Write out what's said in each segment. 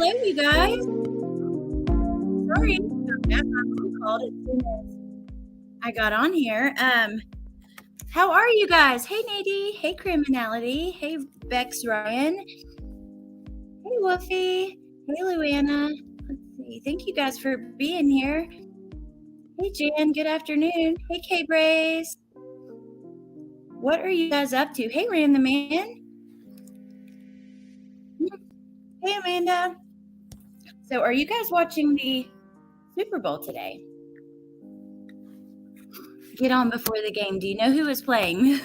Hello, you guys. Sorry, my mom called as soon as I got on here. How are you guys? Hey, Nadie. Hey, Criminality. Hey, Bex Ryan. Hey, Woofy. Hey, Luana. Let's see. Thank you guys for being here. Hey, Jan. Good afternoon. Hey, K-Braze. What are you guys up to? Hey, Ram the Man. Hey, Amanda. So, are you guys watching the Super Bowl today? Get on before the game. Do you know who is playing?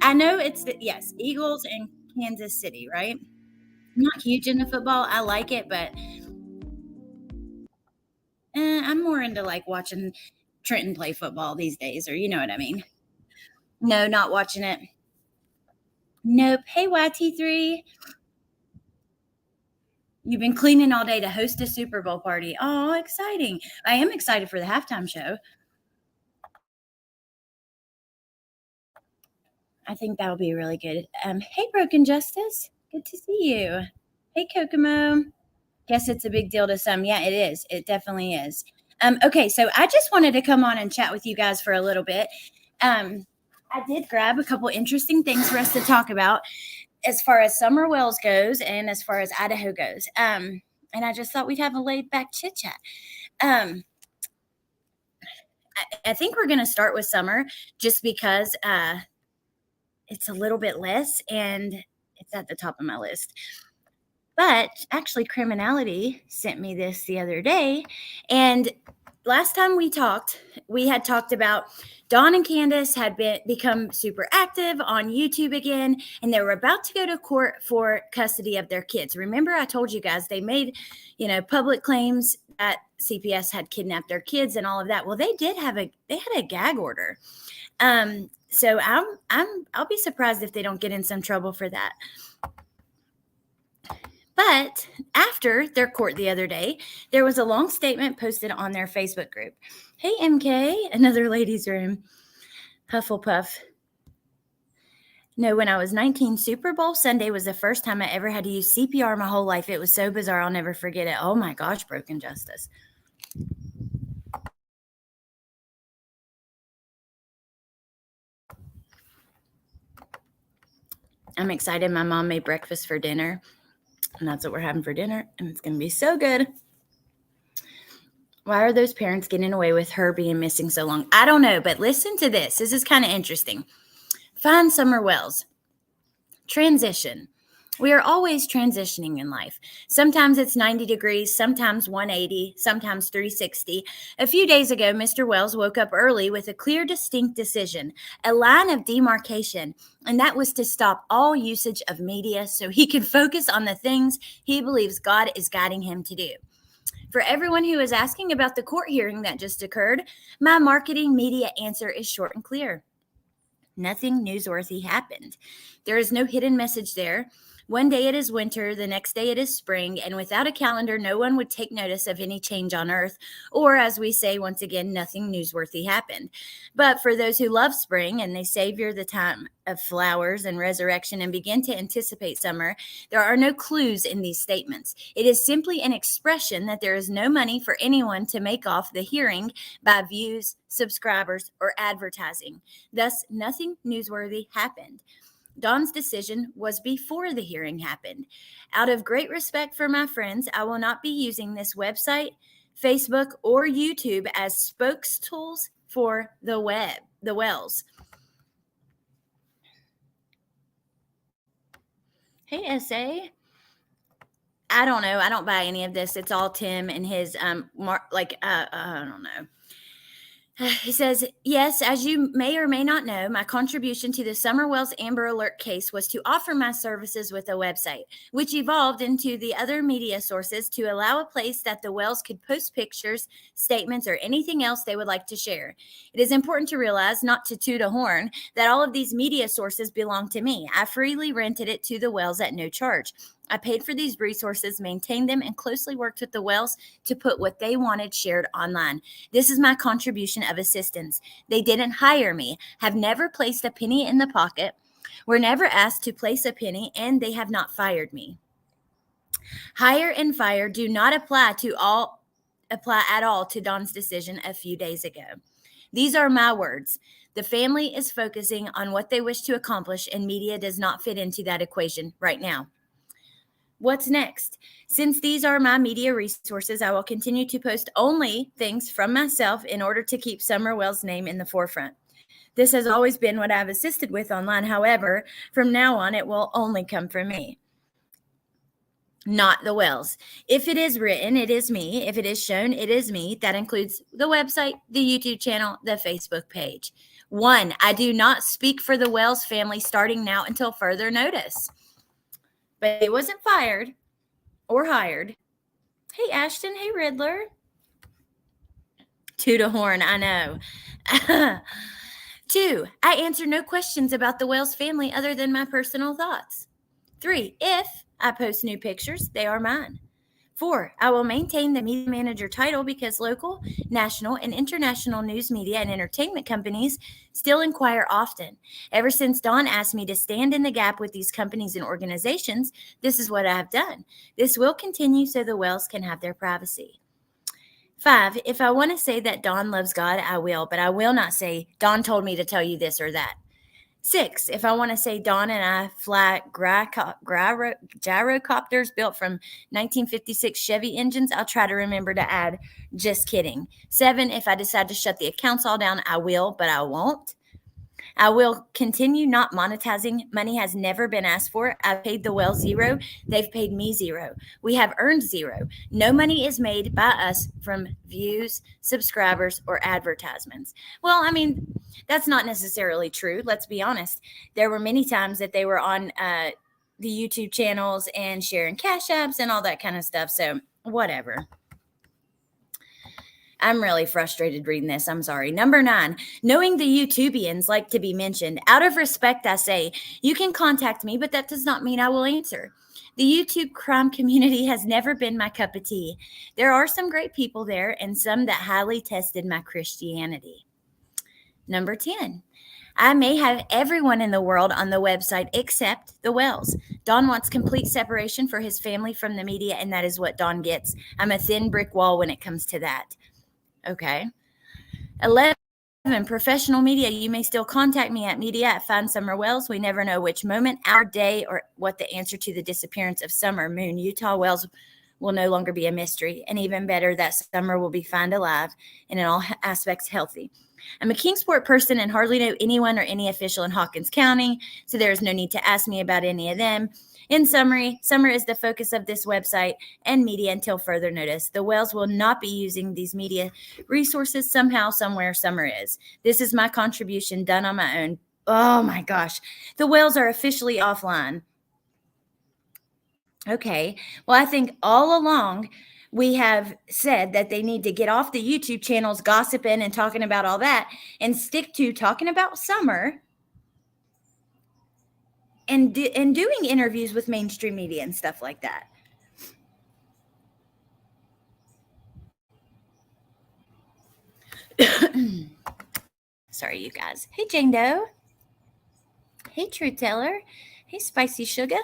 I know it's yes, Eagles and Kansas City, right? I'm not huge into football. I like it, but I'm more into like watching Trenton play football these days, or you know what I mean. No, not watching it. Nope. Hey, YT3. You've been cleaning all day to host a Super Bowl party. Oh, exciting. I am excited for the halftime show. I think that'll be really good. Hey, Broken Justice. Good to see you. Hey, Kokomo. Guess it's a big deal to some. Yeah, it is. It definitely is. Okay, so I just wanted to come on and chat with you guys for a little bit. I did grab a couple interesting things for us to talk about as far as Summer Wells goes and as far as Idaho goes. And I just thought we'd have a laid back chit chat. I think we're going to start with Summer just because it's a little bit less and it's at the top of my list. But actually, Criminality sent me this the other day. And last time we talked, we had talked about Dawn and Candace had become super active on YouTube again, and they were about to go to court for custody of their kids. Remember, I told you guys they made, public claims that CPS had kidnapped their kids and all of that. Well, they had a gag order. So I'll be surprised if they don't get in some trouble for that. But after their court the other day, there was a long statement posted on their Facebook group. Hey, MK, another ladies' room. Hufflepuff. No, when I was 19, Super Bowl Sunday was the first time I ever had to use CPR my whole life. It was so bizarre. I'll never forget it. Oh my gosh, Broken Justice. I'm excited. My mom made breakfast for dinner. And that's what we're having for dinner. And it's going to be so good. Why are those parents getting away with her being missing so long? I don't know, but listen to this. This is kind of interesting. Find Summer Wells. Transition. We are always transitioning in life. Sometimes it's 90 degrees, sometimes 180, sometimes 360. A few days ago, Mr. Wells woke up early with a clear, distinct decision, a line of demarcation, and that was to stop all usage of media so he could focus on the things he believes God is guiding him to do. For everyone who is asking about the court hearing that just occurred, my marketing media answer is short and clear. Nothing newsworthy happened. There is no hidden message there. One day it is winter, the next day it is spring, and without a calendar, no one would take notice of any change on Earth, or as we say once again, nothing newsworthy happened. But for those who love spring and they savor the time of flowers and resurrection and begin to anticipate summer, there are no clues in these statements. It is simply an expression that there is no money for anyone to make off the hearing by views, subscribers, or advertising. Thus, nothing newsworthy happened. Dawn's decision was before the hearing happened. Out of great respect for my friends, I will not be using this website, Facebook, or YouTube as spokestools for the Wells. Hey, SA. I don't know. I don't buy any of this. It's all Tim and his, I don't know. He says, yes, as you may or may not know, my contribution to the Summer Wells Amber Alert case was to offer my services with a website, which evolved into the other media sources to allow a place that the Wells could post pictures, statements, or anything else they would like to share. It is important to realize, not to toot a horn, that all of these media sources belong to me. I freely rented it to the Wells at no charge. I paid for these resources, maintained them, and closely worked with the Wells to put what they wanted shared online. This is my contribution of assistance. They didn't hire me, have never placed a penny in the pocket, were never asked to place a penny, and they have not fired me. Hire and fire do not apply at all to Dawn's decision a few days ago. These are my words. The family is focusing on what they wish to accomplish, and media does not fit into that equation right now. What's next? Since these are my media resources, I will continue to post only things from myself in order to keep Summer Wells' name in the forefront. This has always been what I've assisted with online. However, from now on, it will only come from me, not the Wells. If it is written, it is me. If it is shown, it is me. That includes the website, the YouTube channel, the Facebook page. 1, I do not speak for the Wells family starting now until further notice. But he wasn't fired or hired. Hey, Ashton. Hey, Riddler. Toot a horn, I know. 2, I answer no questions about the Wells family other than my personal thoughts. 3, if I post new pictures, they are mine. 4, I will maintain the media manager title because local, national, and international news media and entertainment companies still inquire often. Ever since Dawn asked me to stand in the gap with these companies and organizations, this is what I have done. This will continue so the Wells can have their privacy. 5, if I want to say that Dawn loves God, I will, but I will not say, Dawn told me to tell you this or that. 6, if I want to say Dawn and I fly gyrocopters built from 1956 Chevy engines, I'll try to remember to add, just kidding. 7, if I decide to shut the accounts all down, I will, but I won't. I will continue not monetizing. Money has never been asked for. I've paid the Wells $0. They've paid me $0. We have earned $0. No money is made by us from views, subscribers, or advertisements. Well, I mean, that's not necessarily true. Let's be honest. There were many times that they were on the YouTube channels and sharing cash apps and all that kind of stuff. So whatever. I'm really frustrated reading this. I'm sorry. Number 9, knowing the YouTubians like to be mentioned. Out of respect, I say, you can contact me, but that does not mean I will answer. The YouTube crime community has never been my cup of tea. There are some great people there and some that highly tested my Christianity. Number 10, I may have everyone in the world on the website except the Wells. Don wants complete separation for his family from the media, and that is what Don gets. I'm a thin brick wall when it comes to that. Okay. 11, professional media. You may still contact me at media@findsummerwells. We never know which moment, hour, day, or what the answer to the disappearance of Summer Moon Utah Wells will no longer be a mystery. And even better, that Summer will be found alive and in all aspects healthy. I'm a Kingsport person and hardly know anyone or any official in Hawkins County, so there is no need to ask me about any of them. In summary, Summer is the focus of this website and media until further notice. The Wells will not be using these media resources somehow, somewhere. Summer is. This is my contribution done on my own. Oh my gosh. The Wells are officially offline. Okay. Well, I think all along we have said that they need to get off the YouTube channels gossiping and talking about all that and stick to talking about Summer and doing interviews with mainstream media and stuff like that. Sorry, you guys. Hey, Jane Doe. Hey, Truth Teller. Hey, Spicy Sugar.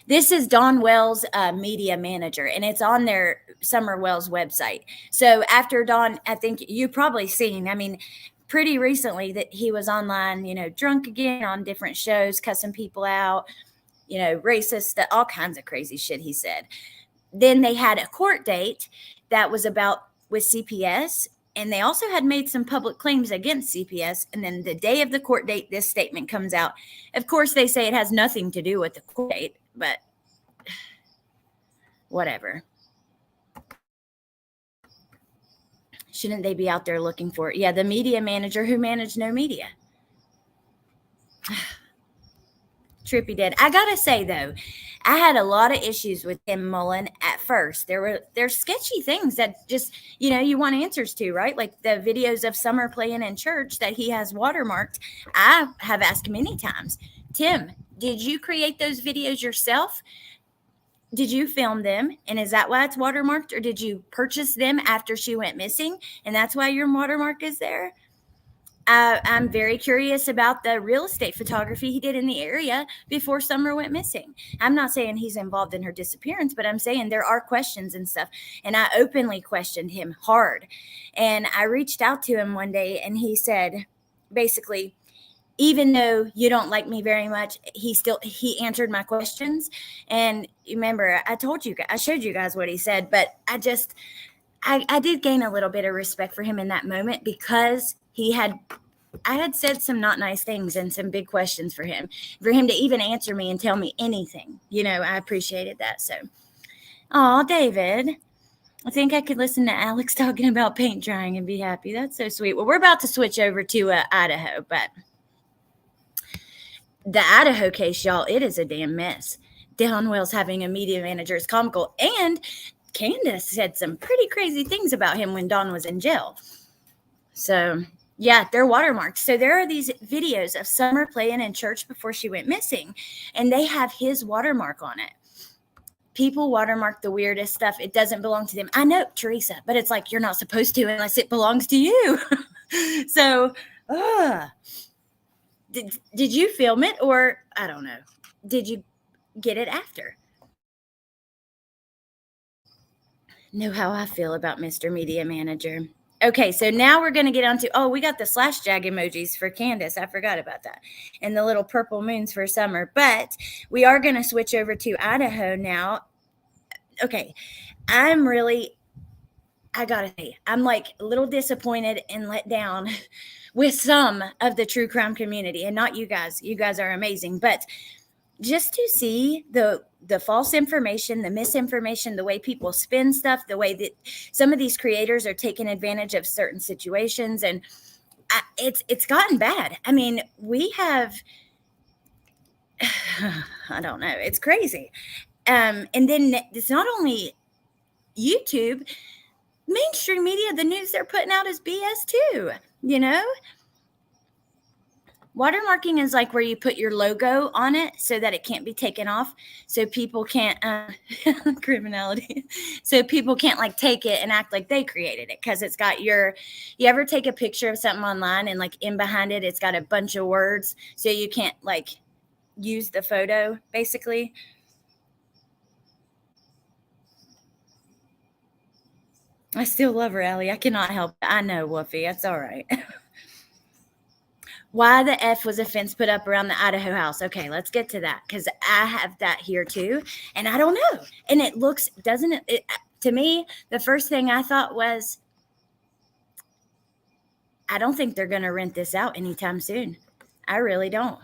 This is Dawn Wells' media manager, and it's on their Summer Wells website. So after Dawn, I think you've probably seen, I mean, pretty recently that he was online, drunk again on different shows, cussing people out, racist, all kinds of crazy shit he said. Then they had a court date that was with CPS, and they also had made some public claims against CPS. And then the day of the court date, this statement comes out. Of course, they say it has nothing to do with the court date, but whatever. Shouldn't they be out there looking for it? Yeah, the media manager who managed no media. Trippy did. I gotta say though, I had a lot of issues with Tim Mullen at first. There's sketchy things that just, you want answers to, right? Like the videos of Summer playing in church that he has watermarked. I have asked many times, Tim, did you create those videos yourself? Did you film them? And is that why it's watermarked? Or did you purchase them after she went missing? And that's why your watermark is there? I'm very curious about the real estate photography he did in the area before Summer went missing. I'm not saying he's involved in her disappearance, but I'm saying there are questions and stuff. And I openly questioned him hard. And I reached out to him one day and he said, basically, even though you don't like me very much, he answered my questions. And remember, I showed you guys what he said, but I did gain a little bit of respect for him in that moment because I had said some not nice things and some big questions for him to even answer me and tell me anything. I appreciated that. So, oh, David, I think I could listen to Alex talking about paint drying and be happy. That's so sweet. Well, we're about to switch over to Idaho, but the Idaho case, y'all, it is a damn mess. Downwell's having a media manager is comical, and Candace said some pretty crazy things about him when Dawn was in jail. So, yeah, they're watermarked. So there are these videos of Summer playing in church before she went missing, and they have his watermark on it. People watermark the weirdest stuff. It doesn't belong to them. I know, Teresa, but it's like you're not supposed to unless it belongs to you. So, did you film it, or I don't know, did you get it after? Know how I feel about Mr. Media Manager. Okay, so now we're going to get on to, we got the slash jag emojis for Candace. I forgot about that. And the little purple moons for Summer. But we are going to switch over to Idaho now. Okay, I got to say, I'm like a little disappointed and let down with some of the true crime community. And not you guys. You guys are amazing. But just to see the false information, the misinformation, the way people spin stuff, the way that some of these creators are taking advantage of certain situations, and it's gotten bad. I mean, we have, I don't know, it's crazy. And then it's not only YouTube, mainstream media, the news they're putting out is BS too, Watermarking is like where you put your logo on it so that it can't be taken off, so people can't criminality, so people can't like take it and act like they created it because it's got you ever take a picture of something online and like in behind it, it's got a bunch of words, so you can't like use the photo basically. I still love her, Allie. I cannot help it. I know, Woofy. That's all right. Why the F was a fence put up around the Idaho house? Okay, let's get to that because I have that here too. And I don't know. And it looks, doesn't it? To me, the first thing I thought was, I don't think they're going to rent this out anytime soon. I really don't.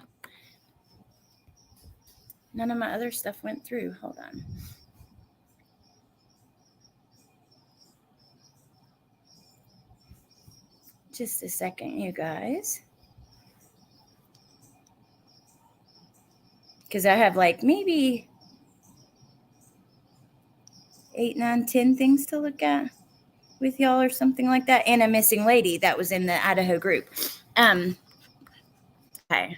None of my other stuff went through. Hold on. Just a second, you guys. Because I have like maybe 8, 9, 10 things to look at with y'all or something like that. And a missing lady that was in the Idaho group. Okay.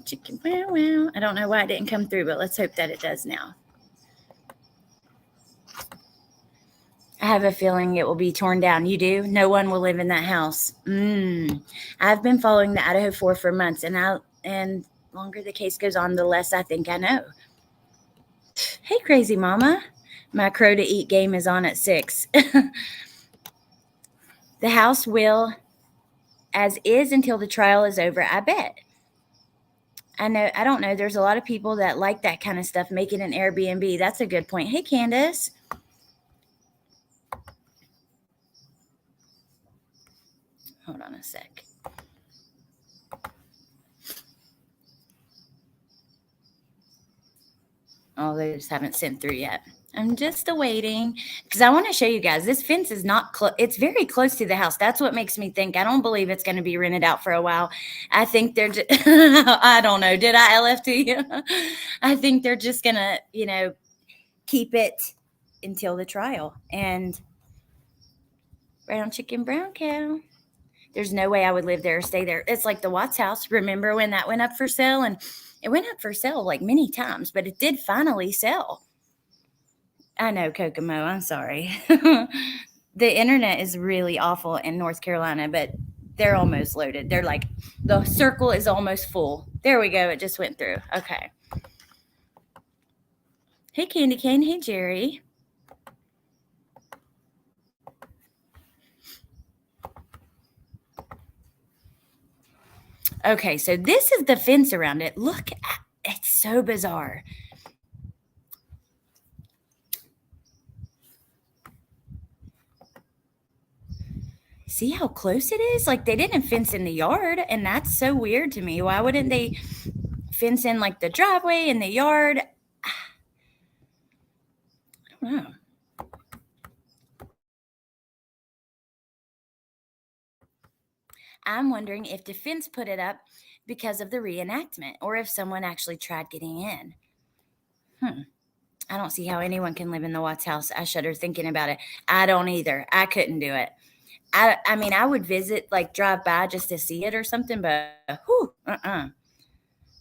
Chicken, wow. I don't know why it didn't come through, but let's hope that it does now. I have a feeling it will be torn down. You do? No one will live in that house. I've been following the Idaho4 for months, and longer the case goes on, the less I think I know. Hey, crazy mama. My crow to eat game is on at 6. The house will, as is until the trial is over, I bet. I don't know. There's a lot of people that like that kind of stuff, make it an Airbnb. That's a good point. Hey, Candace. Hold on a sec. Oh, they just haven't sent through yet. I'm just awaiting because I want to show you guys. This fence is not close. It's very close to the house. That's what makes me think. I don't believe it's going to be rented out for a while. I think they're just, I don't know. Did I LF to you? I think they're just going to, keep it until the trial. And brown chicken, brown cow. There's no way I would live there or stay there. It's like the Watts house. Remember when that went up for sale? And it went up for sale like many times, but it did finally sell. I know, Kokomo. I'm sorry. The internet is really awful in North Carolina, but They're almost loaded. They're like, the circle is almost full. There we go. It just went through. Okay. Hey, Candy Cane. Hey, Jerry. Okay, so this is the fence around it. Look, it's so bizarre. See how close it is? Like, they didn't fence in the yard, and that's so weird to me. Why wouldn't they fence in like the driveway and the yard? I don't know. I'm wondering if the fence put it up because of the reenactment, or if someone actually tried getting in. I don't see how anyone can live in the Watts house. I shudder thinking about it. I don't either. I couldn't do it. I mean, I would visit, like drive by just to see it or something, but whew,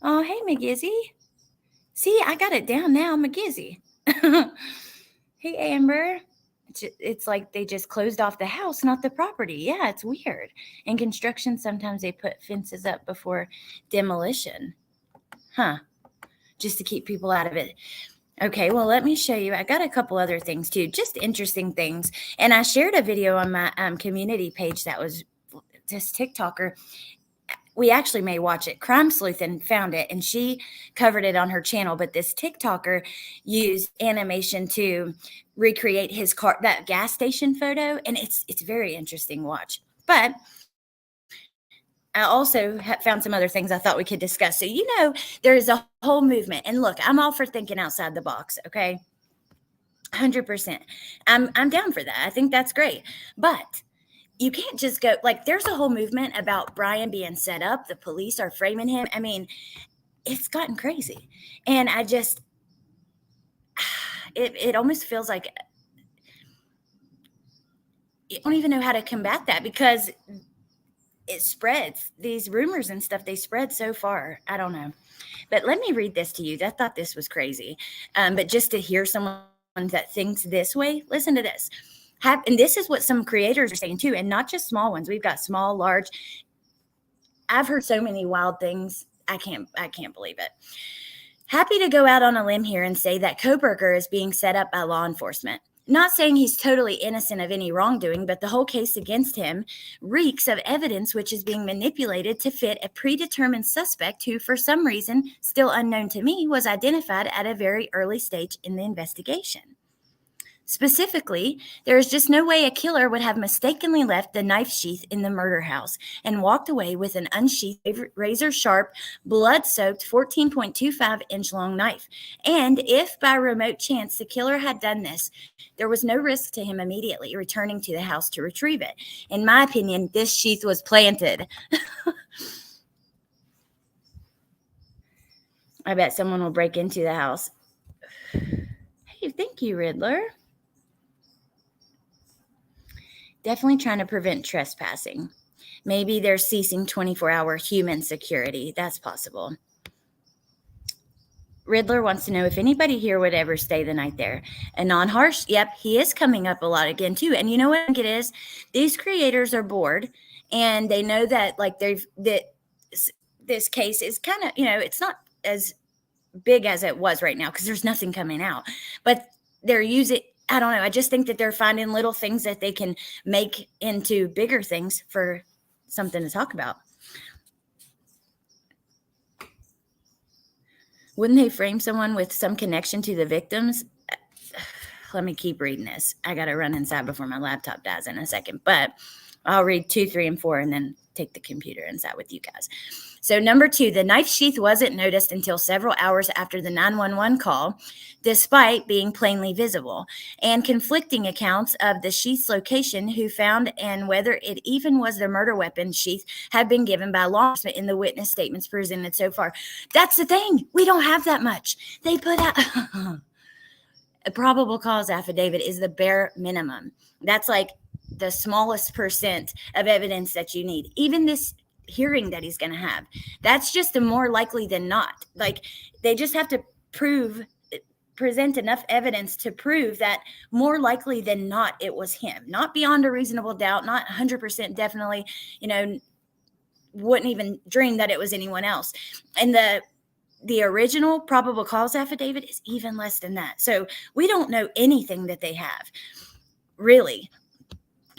Oh, hey, McGizzy. See, I got it down now, McGizzy. Hey, Amber. It's like they just closed off the house, not the property. Yeah, it's weird. In construction, sometimes they put fences up before demolition. Just to keep people out of it. Okay, well, let me show you. I got a couple other things too, just interesting things. And I shared a video on my community page that was this TikToker. We actually may watch it. Crime Sleuthin found it, and she covered it on her channel. But this TikToker used animation to recreate his car, that gas station photo, and it's very interesting. Watch. But I also found some other things I thought we could discuss. So, there is a whole movement. And look, I'm all for thinking outside the box, okay? 100%. I'm down for that. I think that's great. But you can't just go, like, there's a whole movement about Brian being set up. The police are framing him. I mean, it's gotten crazy. And I just, it almost feels like you don't even know how to combat that, because it spreads. These rumors and stuff, they spread so far. I don't know. But let me read this to you. I thought this was crazy. But just to hear someone that thinks this way, listen to this. And this is what some creators are saying too, and not just small ones. We've got small, large. I've heard so many wild things. I can't believe it. Happy to go out on a limb here and say that Koberger is being set up by law enforcement. Not saying he's totally innocent of any wrongdoing, but the whole case against him reeks of evidence which is being manipulated to fit a predetermined suspect who, for some reason, still unknown to me, was identified at a very early stage in the investigation. Specifically, there is just no way a killer would have mistakenly left the knife sheath in the murder house and walked away with an unsheathed, razor-sharp, blood-soaked 14.25-inch long knife. And if by remote chance the killer had done this, there was no risk to him immediately returning to the house to retrieve it. In my opinion, this sheath was planted. I bet someone will break into the house. Hey, thank you, Riddler. Definitely trying to prevent trespassing. Maybe they're ceasing 24-hour human security. That's possible. Riddler wants to know if anybody here would ever stay the night there. And non-harsh, yep, he is coming up a lot again too. And you know what I think it is? These creators are bored, and they know that like this case is kind of, it's not as big as it was right now because there's nothing coming out. But they're using, I don't know. I just think that they're finding little things that they can make into bigger things for something to talk about. Wouldn't they frame someone with some connection to the victims? Let me keep reading this. I got to run inside before my laptop dies in a second, but I'll read 2, 3, and 4 and then take the computer inside with you guys. So number 2, the knife sheath wasn't noticed until several hours after the 911 call, despite being plainly visible, and conflicting accounts of the sheath's location, who found, and whether it even was the murder weapon sheath, have been given by law enforcement in the witness statements presented so far. That's the thing. We don't have that much. They put out a probable cause affidavit is the bare minimum. That's like the smallest percent of evidence that you need. Even this hearing that he's going to have, that's just a more likely than not. Like, they just have to prove present enough evidence to prove that more likely than not it was him, not beyond a reasonable doubt, not 100% definitely, wouldn't even dream that it was anyone else. And the original probable cause affidavit is even less than that. So we don't know anything that they have, really.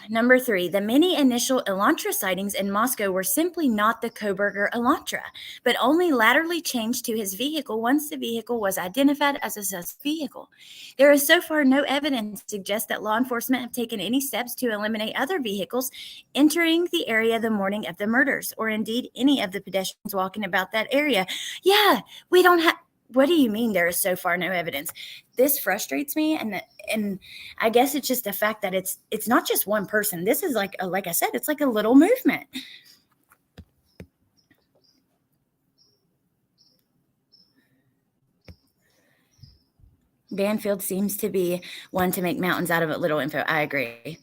Number 3, the many initial Elantra sightings in Moscow were simply not the Koberger Elantra, but only latterly changed to his vehicle once the vehicle was identified as a suspect vehicle. There is so far no evidence to suggest that law enforcement have taken any steps to eliminate other vehicles entering the area the morning of the murders, or indeed any of the pedestrians walking about that area. Yeah, we don't have. What do you mean there is so far no evidence? This frustrates me, and I guess it's just the fact that it's not just one person. This is like I said, it's like a little movement. Banfield seems to be one to make mountains out of a little info. I agree.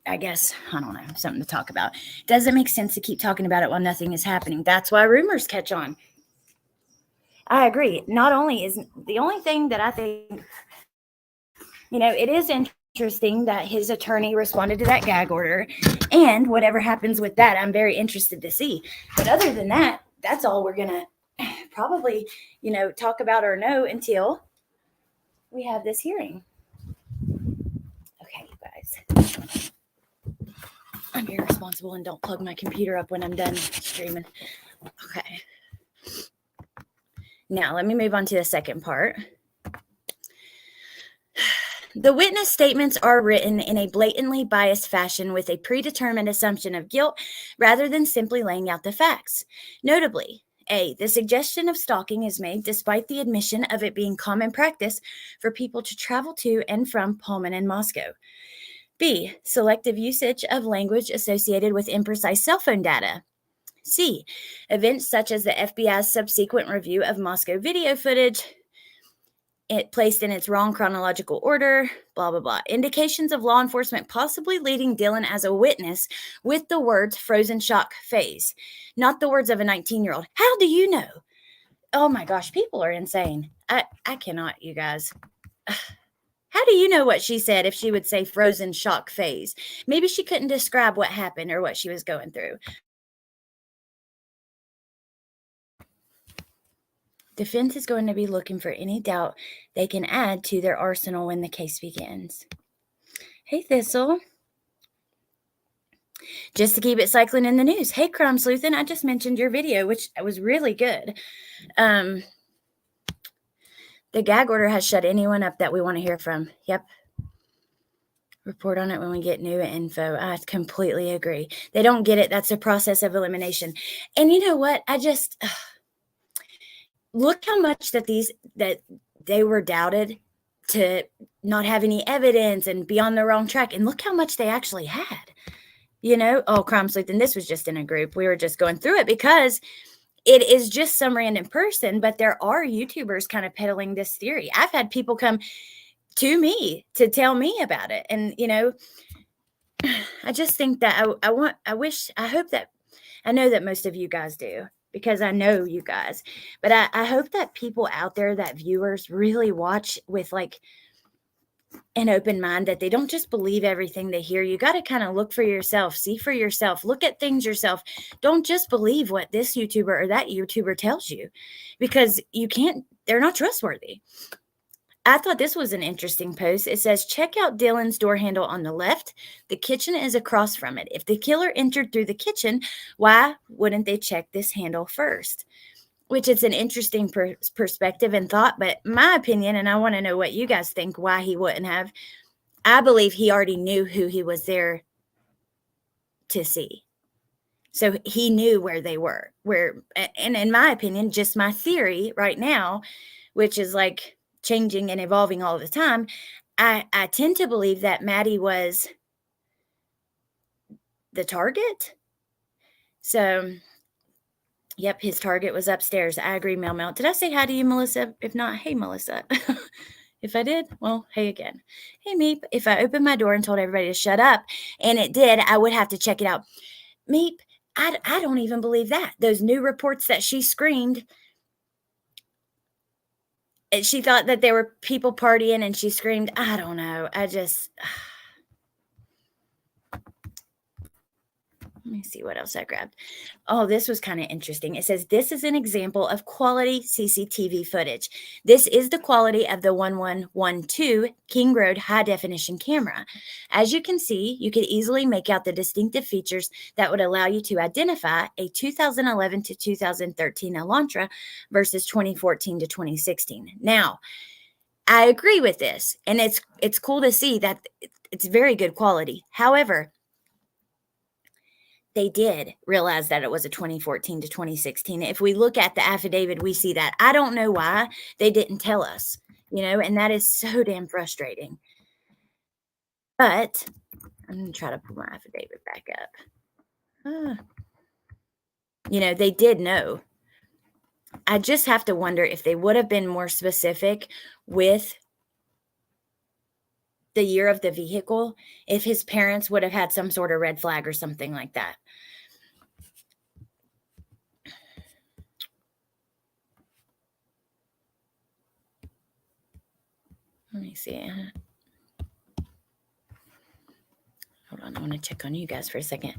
I guess, I don't know, something to talk about. Doesn't make sense to keep talking about it while nothing is happening. That's why rumors catch on. I agree. Not only is the only thing that I think, it is interesting that his attorney responded to that gag order, and whatever happens with that, I'm very interested to see. But other than that, that's all we're going to probably, talk about or know until we have this hearing. Okay, you guys. I'm irresponsible and don't plug my computer up when I'm done streaming. Okay. Now, let me move on to the second part. The witness statements are written in a blatantly biased fashion with a predetermined assumption of guilt rather than simply laying out the facts. Notably, A, the suggestion of stalking is made despite the admission of it being common practice for people to travel to and from Pullman and Moscow. B, selective usage of language associated with imprecise cell phone data. C, events such as the FBI's subsequent review of Moscow video footage, it placed in its wrong chronological order, blah, blah, blah. Indications of law enforcement possibly leading Dylan as a witness with the words frozen shock phase, not the words of a 19-year-old. How do you know? Oh my gosh, people are insane. I cannot, you guys. How do you know what she said if she would say frozen shock phase? Maybe she couldn't describe what happened or what she was going through. Defense is going to be looking for any doubt they can add to their arsenal when the case begins. Hey, Thistle. Just to keep it cycling in the news. Hey, Crime Sleuthin', I just mentioned your video, which was really good. The gag order has shut anyone up that we want to hear from. Yep. Report on it when we get new info. I completely agree. They don't get it. That's a process of elimination. And you know what? Look how much that they were doubted to not have any evidence and be on the wrong track. And look how much they actually had. Crime Sleuth, and this was just in a group. We were just going through it because it is just some random person, but there are YouTubers kind of peddling this theory. I've had people come to me to tell me about it. And, I just think that I hope that, I know that most of you guys do, because I know you guys, but I hope that people out there, that viewers really watch with like an open mind, that they don't just believe everything they hear. You got to kind of look for yourself, see for yourself, look at things yourself. Don't just believe what this YouTuber or that YouTuber tells you, because they're not trustworthy. I thought this was an interesting post. It says, check out Dylan's door handle on the left. The kitchen is across from it. If the killer entered through the kitchen, why wouldn't they check this handle first? Which is an interesting perspective and thought, but my opinion, and I want to know what you guys think, why he wouldn't have. I believe he already knew who he was there to see. So he knew where they were. And in my opinion, just my theory right now, which is like changing and evolving all the time, I tend to believe that Maddie was the target. So, yep, his target was upstairs. I agree, Mel Mel. Did I say hi to you, Melissa? If not, hey, Melissa. If I did, well, hey again. Hey, Meep. If I opened my door and told everybody to shut up, and it did, I would have to check it out. Meep, I don't even believe that. Those new reports that she screened, she thought that there were people partying and she screamed. I don't know. Let me see what else I grabbed. Oh, this was kind of interesting. It says, this is an example of quality CCTV footage. This is the quality of the 1112 King Road high definition camera. As you can see, you could easily make out the distinctive features that would allow you to identify a 2011 to 2013 Elantra versus 2014 to 2016. Now, I agree with this, and it's cool to see that it's very good quality. However, they did realize that it was a 2014 to 2016. If we look at the affidavit, we see that. I don't know why they didn't tell us, and that is so damn frustrating. But I'm going to try to pull my affidavit back up. They did know. I just have to wonder if they would have been more specific with the year of the vehicle, if his parents would have had some sort of red flag or something like that. Let me see. Hold on, I want to check on you guys for a second.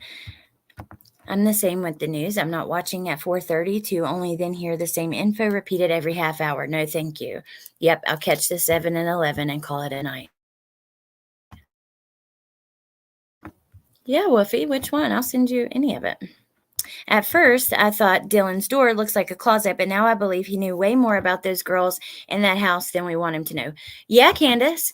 I'm the same with the news. I'm not watching at 4:30 to only then hear the same info repeated every half hour. No, thank you. Yep, I'll catch the 7 and 11 and call it a night. Yeah, Woofy, which one? I'll send you any of it. At first, I thought Dylan's door looks like a closet, but now I believe he knew way more about those girls in that house than we want him to know. Yeah, Candace.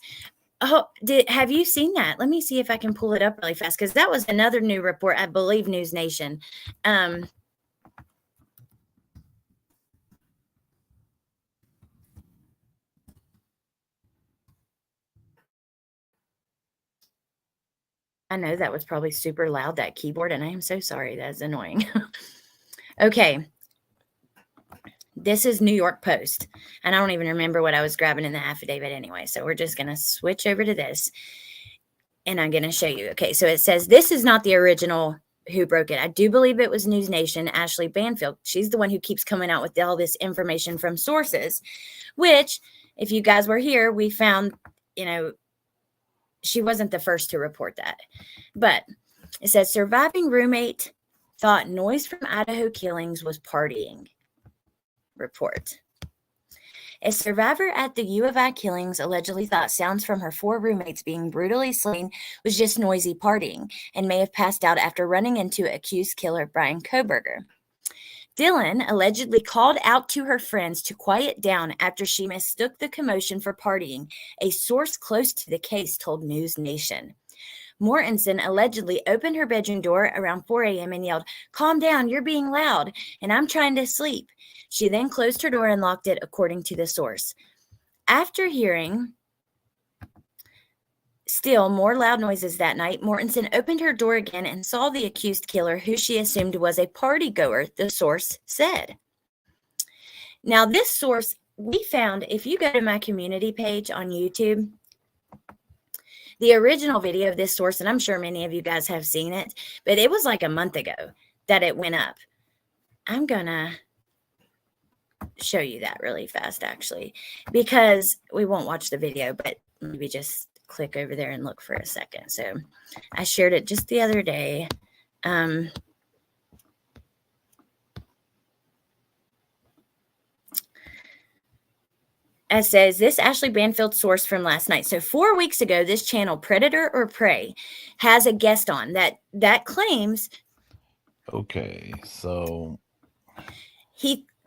Oh, have you seen that? Let me see if I can pull it up really fast, because that was another new report, I believe, News Nation. I know that was probably super loud, that keyboard, and I am so sorry. That's annoying. Okay. This is New York Post, and I don't even remember what I was grabbing in the affidavit anyway, so we're just going to switch over to this, and I'm going to show you. Okay, so it says this is not the original who broke it. I do believe it was News Nation, Ashley Banfield. She's the one who keeps coming out with all this information from sources, which, if you guys were here, we found, she wasn't the first to report that. But it says surviving roommate thought noise from Idaho killings was partying. Report. A survivor at the U of I killings allegedly thought sounds from her 4 roommates being brutally slain was just noisy partying and may have passed out after running into accused killer Brian Koberger. Dylan allegedly called out to her friends to quiet down after she mistook the commotion for partying, a source close to the case told News Nation. Mortensen allegedly opened her bedroom door around 4 a.m. and yelled, "Calm down, you're being loud, and I'm trying to sleep." She then closed her door and locked it, according to the source. After hearing still more loud noises that night, Mortensen opened her door again and saw the accused killer, who she assumed was a party goer, the source said. Now, this source we found, if you go to my community page on YouTube, the original video of this source, and I'm sure many of you guys have seen it, but it was like a month ago that it went up. I'm going to show you that really fast, actually, because we won't watch the video, but maybe just click over there and look for a second. So I shared it just the other day. It says, this Ashley Banfield source from last night. So 4 weeks ago, this channel, Predator or Prey, has a guest on that claims. Okay, so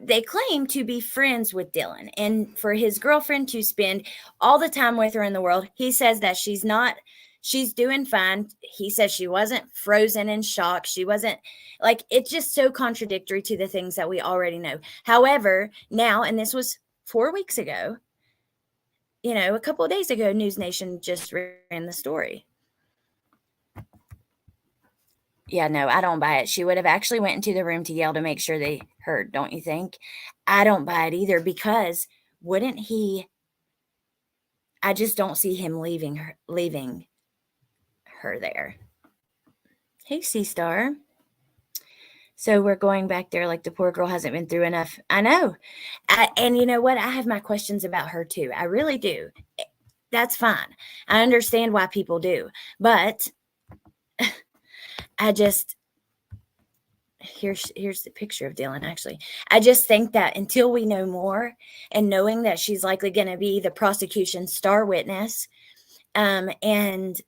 they claim to be friends with Dylan, and for his girlfriend to spend all the time with her in the world. He says that she's not. She's doing fine. He says she wasn't frozen in shock. She wasn't, like, it's just so contradictory to the things that we already know. However, now, and this was 4 weeks ago, a couple of days ago, News Nation just ran the story. Yeah, no, I don't buy it. She would have actually went into the room to yell to make sure they heard, don't you think? I don't buy it either, because wouldn't he? I just don't see him leaving her there. Hey, C-Star. So we're going back there like the poor girl hasn't been through enough. I know. And you know what? I have my questions about her too. I really do. That's fine. I understand why people do. But I just here's the picture of Dylan actually. I just think that until we know more, and knowing that she's likely going to be the prosecution's star witness, and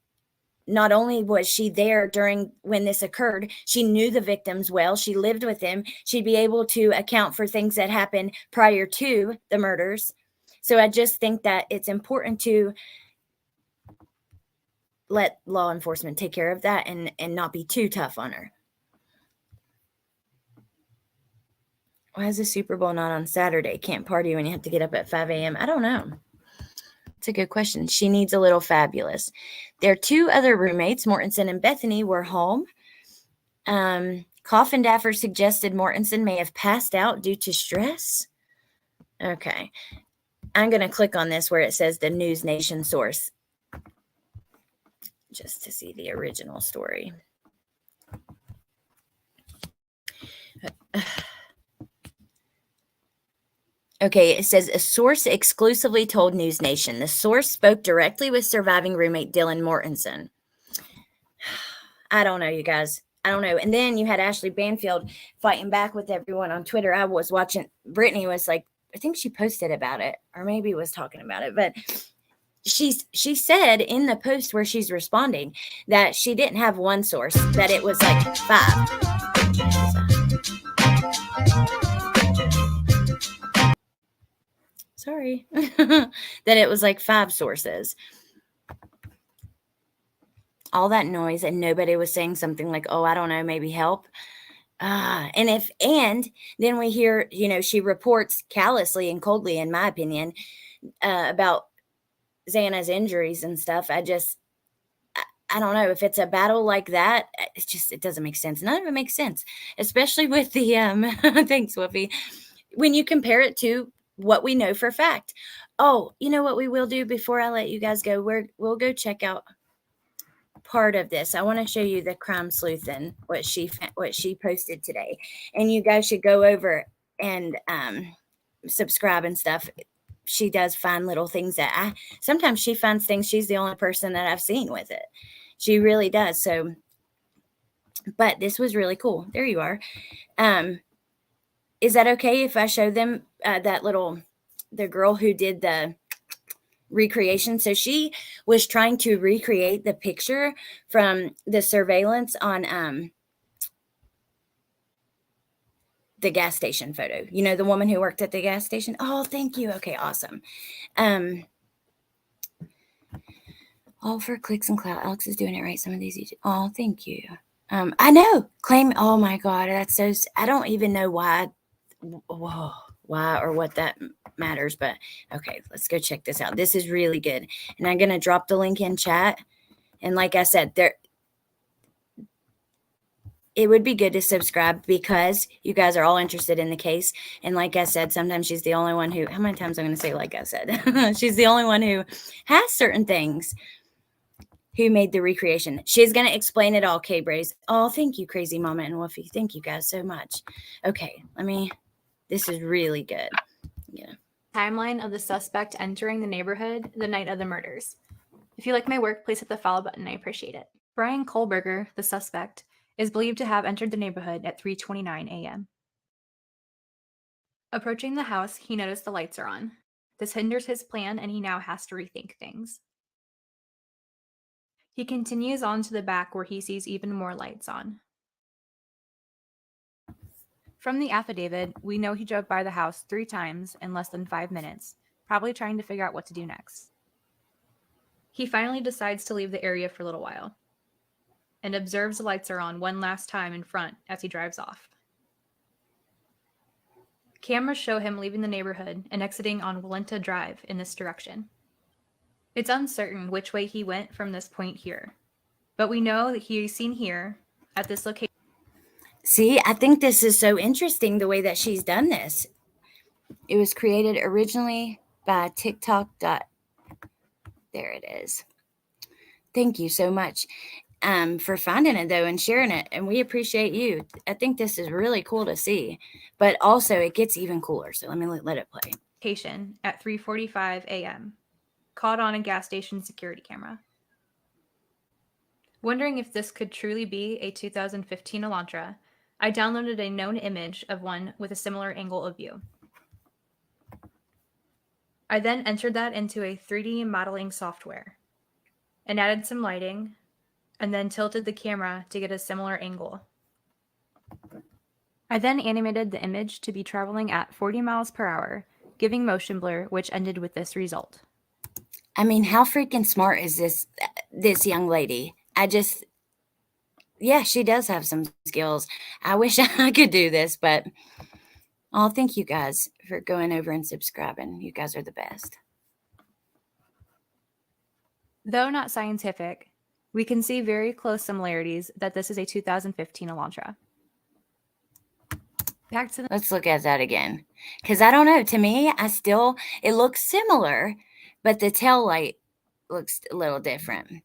not only was she there during when this occurred, she knew the victims well. She lived with them. She'd be able to account for things that happened prior to the murders. So I just think that it's important to let law enforcement take care of that and not be too tough on her. Why is the Super Bowl not on Saturday? Can't party when you have to get up at 5 a.m. I don't know. It's a good question. She needs a little fabulous. Their two other roommates, Mortensen and Bethany, were home. Coffindaffer suggested Mortensen may have passed out due to stress. Okay. I'm going to click on this where it says the News Nation source just to see the original story. Okay, it says a source exclusively told News Nation. The source spoke directly with surviving roommate Dylan Mortensen. I don't know, you guys. I don't know. And then you had Ashley Banfield fighting back with everyone on Twitter. I was watching. Brittany was like, I think she posted about it, or maybe was talking about it. But she said in the post where she's responding that she didn't have one source, that it was like 5. Sorry. That it was like 5 sources. All that noise and nobody was saying something like, oh, I don't know, maybe help. And then we hear, she reports callously and coldly, in my opinion, about Xana's injuries and stuff. I don't know if it's a battle like that. It doesn't make sense. None of it makes sense, especially with the, thanks, Woofy, when you compare it to what we know for a fact. Oh, you know what we will do before I let you guys go? We'll go check out part of this. I want to show you the crime sleuthin', what she posted today, and you guys should go over and subscribe and stuff. She does find little things that sometimes she finds things she's the only person that I've seen with it. She really does. So, but this was really cool. There you are. Is that okay if I show them the girl who did the recreation? So she was trying to recreate the picture from the surveillance on the gas station photo. The woman who worked at the gas station. Oh, thank you. Okay, awesome. All for clicks and clout. Alex is doing it right. Some of these. Oh, thank you. I know. Claim. Oh my God, that's so. I don't even know why. Whoa, why or what that matters, but okay, let's go check this out. This is really good, and I'm gonna drop the link in chat. And like I said, it would be good to subscribe because you guys are all interested in the case. And like I said, sometimes she's the only one who. How many times I'm gonna say like I said? She's the only one who has certain things. Who made the recreation? She's gonna explain it all. K-Braze. Oh, thank you, Crazy Mama and Woofy. Thank you guys so much. Okay, this is really good. Yeah. Timeline of the suspect entering the neighborhood the night of the murders. If you like my work, please hit the follow button. I appreciate it. Brian Kohlberger, the suspect, is believed to have entered the neighborhood at 3:29 a.m. Approaching the house, he noticed the lights are on. This hinders his plan, and he now has to rethink things. He continues on to the back where he sees even more lights on. From the affidavit, we know he drove by the house 3 times in less than 5 minutes, probably trying to figure out what to do next. He finally decides to leave the area for a little while and observes the lights are on one last time in front as he drives off. Cameras show him leaving the neighborhood and exiting on Walenta Drive in this direction. It's uncertain which way he went from this point here, but we know that he is seen here at this location. See, I think this is so interesting the way that she's done this. It was created originally by TikTok. There it is. Thank you so much. for finding it though and sharing it, and we appreciate you. I think this is really cool to see, but also it gets even cooler. So let me let it play. Location at 3:45 a.m. Caught on a gas station security camera. Wondering if this could truly be a 2015 Elantra, I downloaded a known image of one with a similar angle of view. I then entered that into a 3D modeling software and added some lighting and then tilted the camera to get a similar angle. I then animated the image to be traveling at 40 miles per hour, giving motion blur, which ended with this result. I mean, how freaking smart is this young lady? Yeah, she does have some skills. I wish I could do this, but thank you guys for going over and subscribing. You guys are the best. Though not scientific, we can see very close similarities that this is a 2015 Elantra. Back to the Let's look at that again. Because I don't know. To me, it looks similar, but the tail light looks a little different.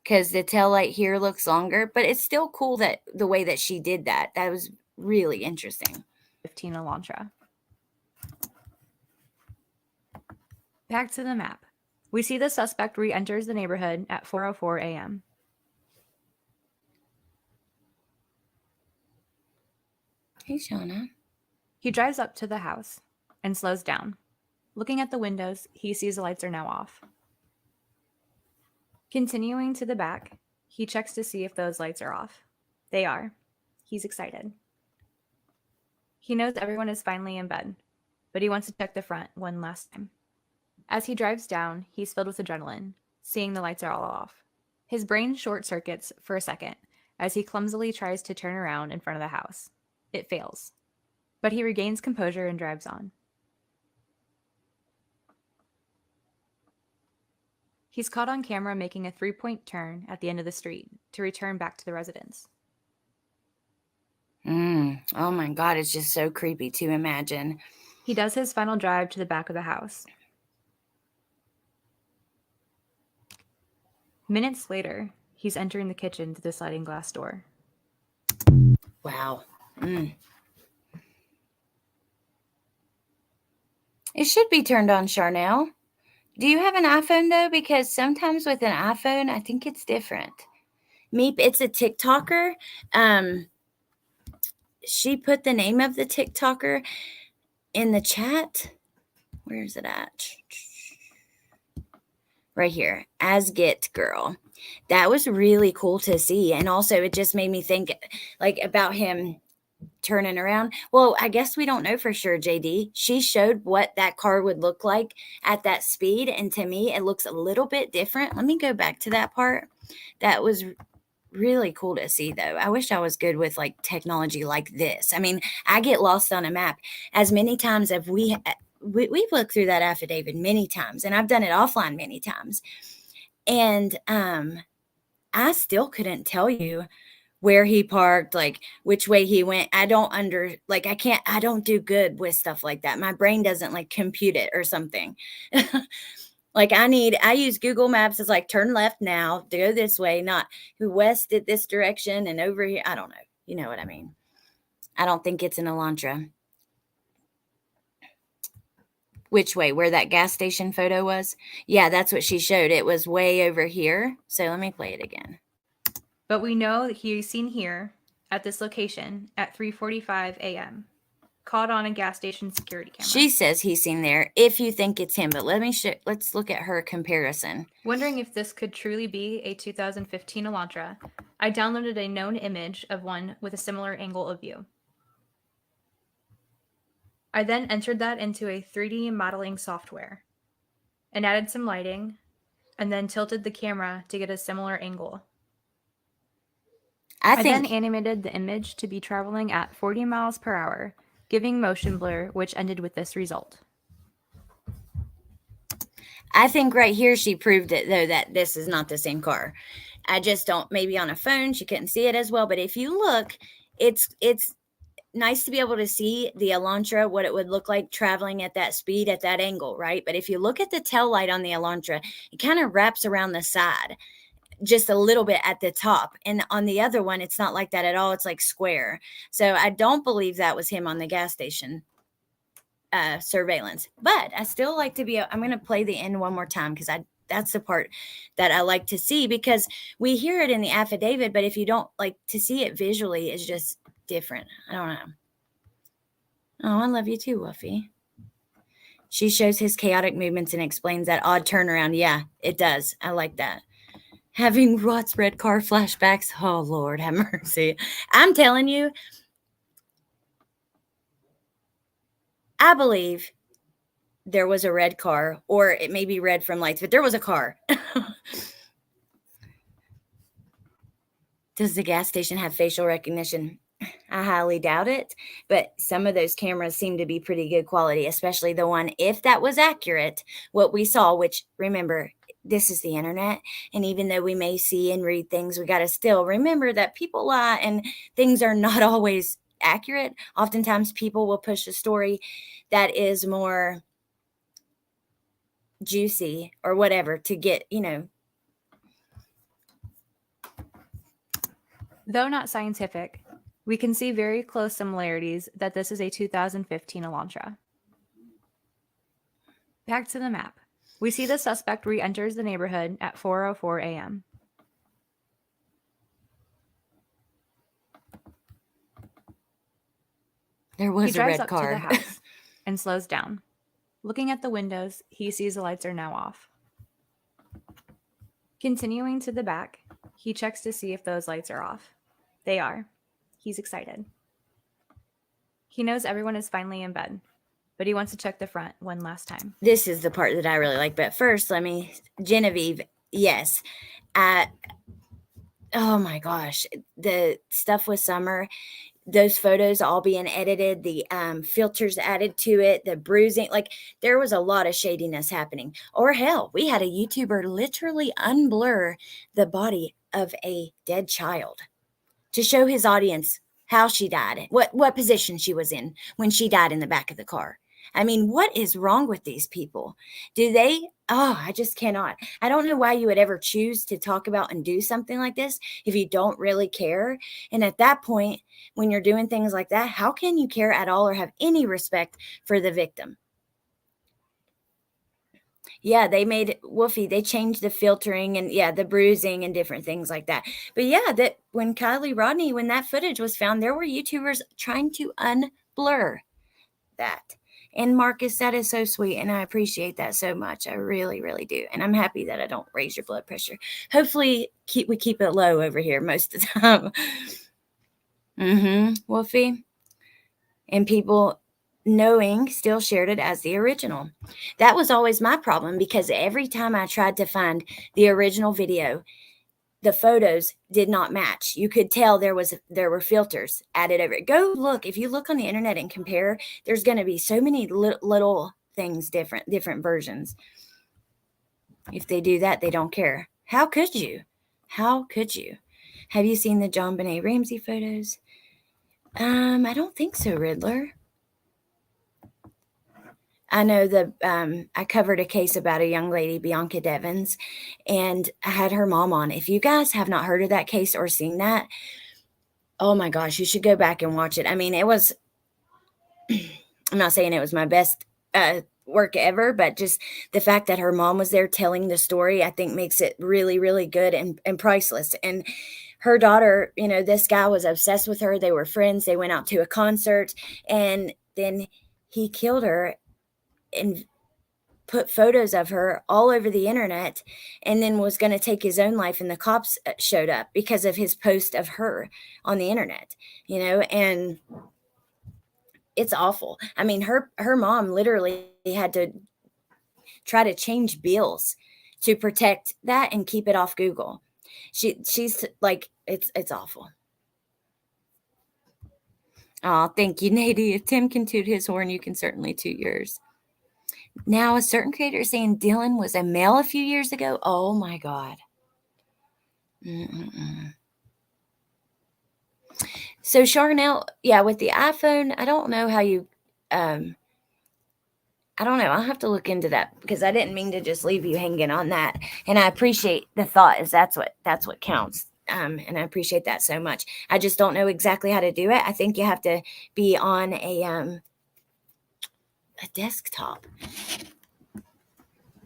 Because the tail light here looks longer, but it's still cool that the way that she did that. That was really interesting. 15 Elantra. Back to the map. We see the suspect re-enters the neighborhood at 4:04 a.m. Hey, Shauna. He drives up to the house and slows down. Looking at the windows, he sees the lights are now off. Continuing to the back, he checks to see if those lights are off. They are. He's excited. He knows everyone is finally in bed, but he wants to check the front one last time. As he drives down, he's filled with adrenaline, seeing the lights are all off. His brain short circuits for a second as he clumsily tries to turn around in front of the house. It fails, but he regains composure and drives on. He's caught on camera making a 3-point turn at the end of the street to return back to the residence. Oh my God, it's just so creepy to imagine. He does his final drive to the back of the house. Minutes later, he's entering the kitchen through the sliding glass door. Wow. It should be turned on, Charnel. Do you have an iPhone, though? Because sometimes with an iPhone, I think it's different. Meep, it's a TikToker. She put the name of the TikToker in the chat. Where is it at? Right here. As Get Girl. That was really cool to see. And also, it just made me think about him turning around. Well, I guess we don't know for sure, JD. She showed what that car would look like at that speed, and to me it looks a little bit different. Let me go back to that part. That was really cool to see, though. I wish I was good with technology like this. I mean, I get lost on a map as many times as we've looked through that affidavit many times, and I've done it offline many times, and I still couldn't tell you where he parked, which way he went. I don't do good with stuff like that. My brain doesn't compute it or something. I use Google Maps as turn left now to go this way, not west at this direction and over here. I don't know. You know what I mean? I don't think it's an Elantra. Which way? Where that gas station photo was? Yeah, that's what she showed. It was way over here. So let me play it again. But we know that he's seen here at this location at 3:45 a.m. Caught on a gas station security camera. She says he's seen there if you think it's him, but let's look at her comparison. Wondering if this could truly be a 2015 Elantra, I downloaded a known image of one with a similar angle of view. I then entered that into a 3D modeling software and added some lighting and then tilted the camera to get a similar angle. I then animated the image to be traveling at 40 miles per hour, giving motion blur, which ended with this result. I think right here she proved it, though, that this is not the same car. I just don't, maybe on a phone she couldn't see it as well, but if you look, it's nice to be able to see the Elantra, what it would look like traveling at that speed, at that angle, right? But if you look at the tail light on the Elantra, it kind of wraps around the side. just a little bit at the top. And on the other one, it's not like that at all. It's like square. So I don't believe that was him on the gas station surveillance. But I still like to be, I'm going to play the end one more time because that's the part that I like to see, because we hear it in the affidavit, but if you don't like to see it visually, it's just different. I don't know. Oh, I love you too, Wuffy. She shows his chaotic movements and explains that odd turnaround. Yeah, it does. I like that. Having Rott's red car flashbacks. Oh, Lord, have mercy. I'm telling you, I believe there was a red car, or it may be red from lights, but there was a car. Does the gas station have facial recognition? I highly doubt it, but some of those cameras seem to be pretty good quality, especially the one, if that was accurate, what we saw, which, remember, this is the internet, and even though we may see and read things, we got to still remember that people lie and things are not always accurate. Oftentimes people will push a story that is more juicy or whatever to get, Though not scientific, we can see very close similarities that this is a 2015 Elantra. Back to the map. We see the suspect re-enters the neighborhood at 4:04 a.m. There was He a drives red up to car. the house and slows down. Looking at the windows, he sees the lights are now off. Continuing to the back, he checks to see if those lights are off. They are. He's excited. He knows everyone is finally in bed, but he wants to check the front one last time. This is the part that I really like. But first, Genevieve, yes. Oh my gosh. The stuff with Summer, those photos all being edited, the filters added to it, the bruising, like there was a lot of shadiness happening. Or hell, we had a YouTuber literally unblur the body of a dead child to show his audience how she died, what position she was in when she died in the back of the car. I mean, what is wrong with these people? I just cannot. I don't know why you would ever choose to talk about and do something like this if you don't really care. And at that point, when you're doing things like that, how can you care at all or have any respect for the victim? Yeah, they made Woofy. They changed the filtering and the bruising and different things like that. But yeah, that when Kylie Rodney, when that footage was found, there were YouTubers trying to unblur that. And Marcus, that is so sweet, and I appreciate that so much. I really, really do. And I'm happy that I don't raise your blood pressure. Hopefully, we keep it low over here most of the time. Woofy. And people knowing still shared it as the original. That was always my problem, because every time I tried to find the original video, the photos did not match. You could tell there were filters added over it. Go look. If you look on the internet and compare, there's going to be so many little things different versions. If they do that, they don't care. How could you? How could you? Have you seen the John Benet Ramsey photos? I don't think so, Riddler. I know I covered a case about a young lady, Bianca Devins, and I had her mom on. If you guys have not heard of that case or seen that, oh my gosh, you should go back and watch it. I mean, I'm not saying it was my best work ever, but just the fact that her mom was there telling the story, I think makes it really, really good and priceless. And her daughter, this guy was obsessed with her. They were friends. They went out to a concert, and then he killed her and put photos of her all over the internet, and then was going to take his own life. And the cops showed up because of his post of her on the internet, and it's awful. I mean, her mom literally had to try to change bills to protect that and keep it off Google. She's like, it's awful. Oh, thank you, Nady. If Tim can toot his horn, you can certainly toot yours. Now, a certain creator saying Dylan was a male a few years ago. Oh my God. So Charnel, with the iPhone, I don't know how you, I don't know. I'll have to look into that because I didn't mean to just leave you hanging on that. And I appreciate the thought is that's what counts. And I appreciate that so much. I just don't know exactly how to do it. I think you have to be on a desktop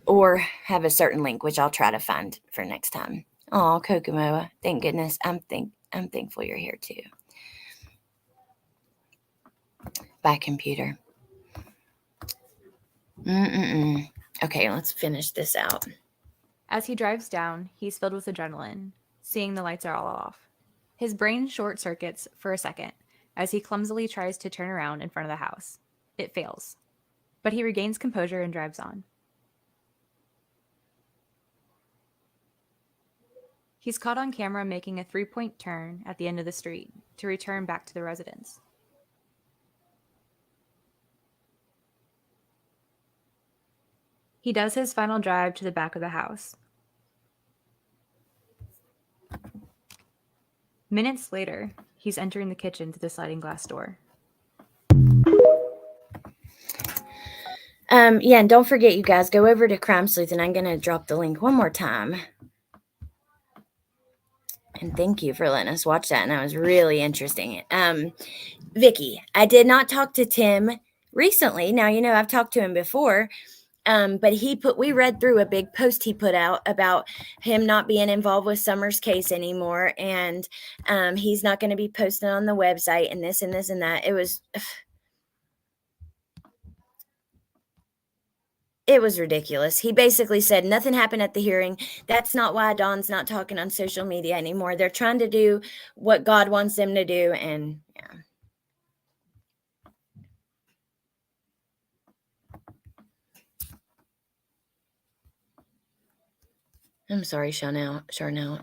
or have a certain link, which I'll try to find for next time. Oh, Kokomoa. Thank goodness. I'm thankful you're here too. Bye, computer. Okay, let's finish this out. As he drives down, he's filled with adrenaline, seeing the lights are all off. His brain short circuits for a second as he clumsily tries to turn around in front of the house. It fails, but he regains composure and drives on. He's caught on camera making a 3-point turn at the end of the street to return back to the residence. He does his final drive to the back of the house. Minutes later, he's entering the kitchen through the sliding glass door. Yeah, and don't forget, you guys, go over to Crime Sleuth, and I'm going to drop the link one more time. And thank you for letting us watch that, and that was really interesting. Vicky, I did not talk to Tim recently. Now, you know, I've talked to him before, but we read through a big post he put out about him not being involved with Summer's case anymore, and he's not going to be posting on the website, and this and this and that. It was ridiculous. He basically said nothing happened at the hearing. That's not why Dawn's not talking on social media anymore. They're trying to do what God wants them to do. And yeah. I'm sorry, Charnel.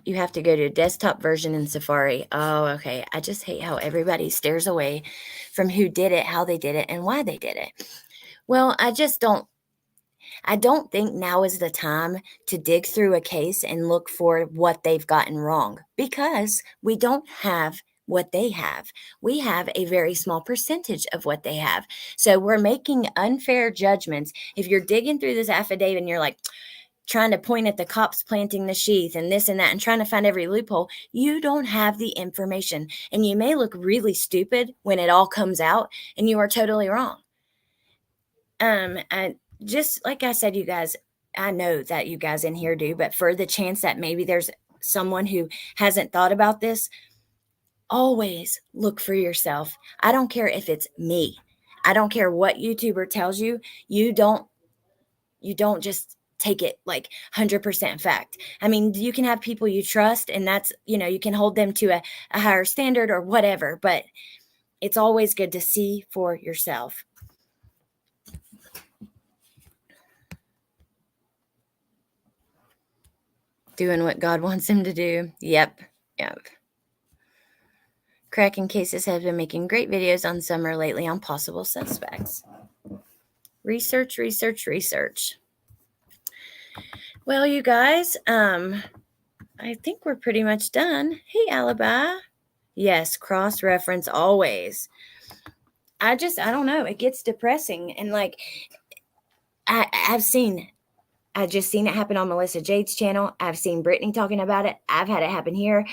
You have to go to a desktop version in Safari. Oh, okay. I just hate how everybody stares away from who did it, how they did it, and why they did it. Well, I don't think now is the time to dig through a case and look for what they've gotten wrong, because we don't have what they have. We have a very small percentage of what they have. So we're making unfair judgments. If you're digging through this affidavit and you're like trying to point at the cops planting the sheath and this and that and trying to find every loophole, you don't have the information. And you may look really stupid when it all comes out, and you are totally wrong. Just like I said, you guys, I know that you guys in here do, but for the chance that maybe there's someone who hasn't thought about this, always look for yourself. I don't care if it's me. I don't care what YouTuber tells you. You don't just take it like 100% fact. I mean, you can have people you trust, and that's, you can hold them to a higher standard or whatever, but it's always good to see for yourself. Doing what God wants him to do. Yep. Cracking Cases has been making great videos on Summer lately on possible suspects. Research. Well, you guys, I think we're pretty much done. Hey, Alibi. Yes, cross-reference always. I don't know. It gets depressing. And like, I've just seen it happen on Melissa Jade's channel. I've seen Brittany talking about it. I've had it happen here,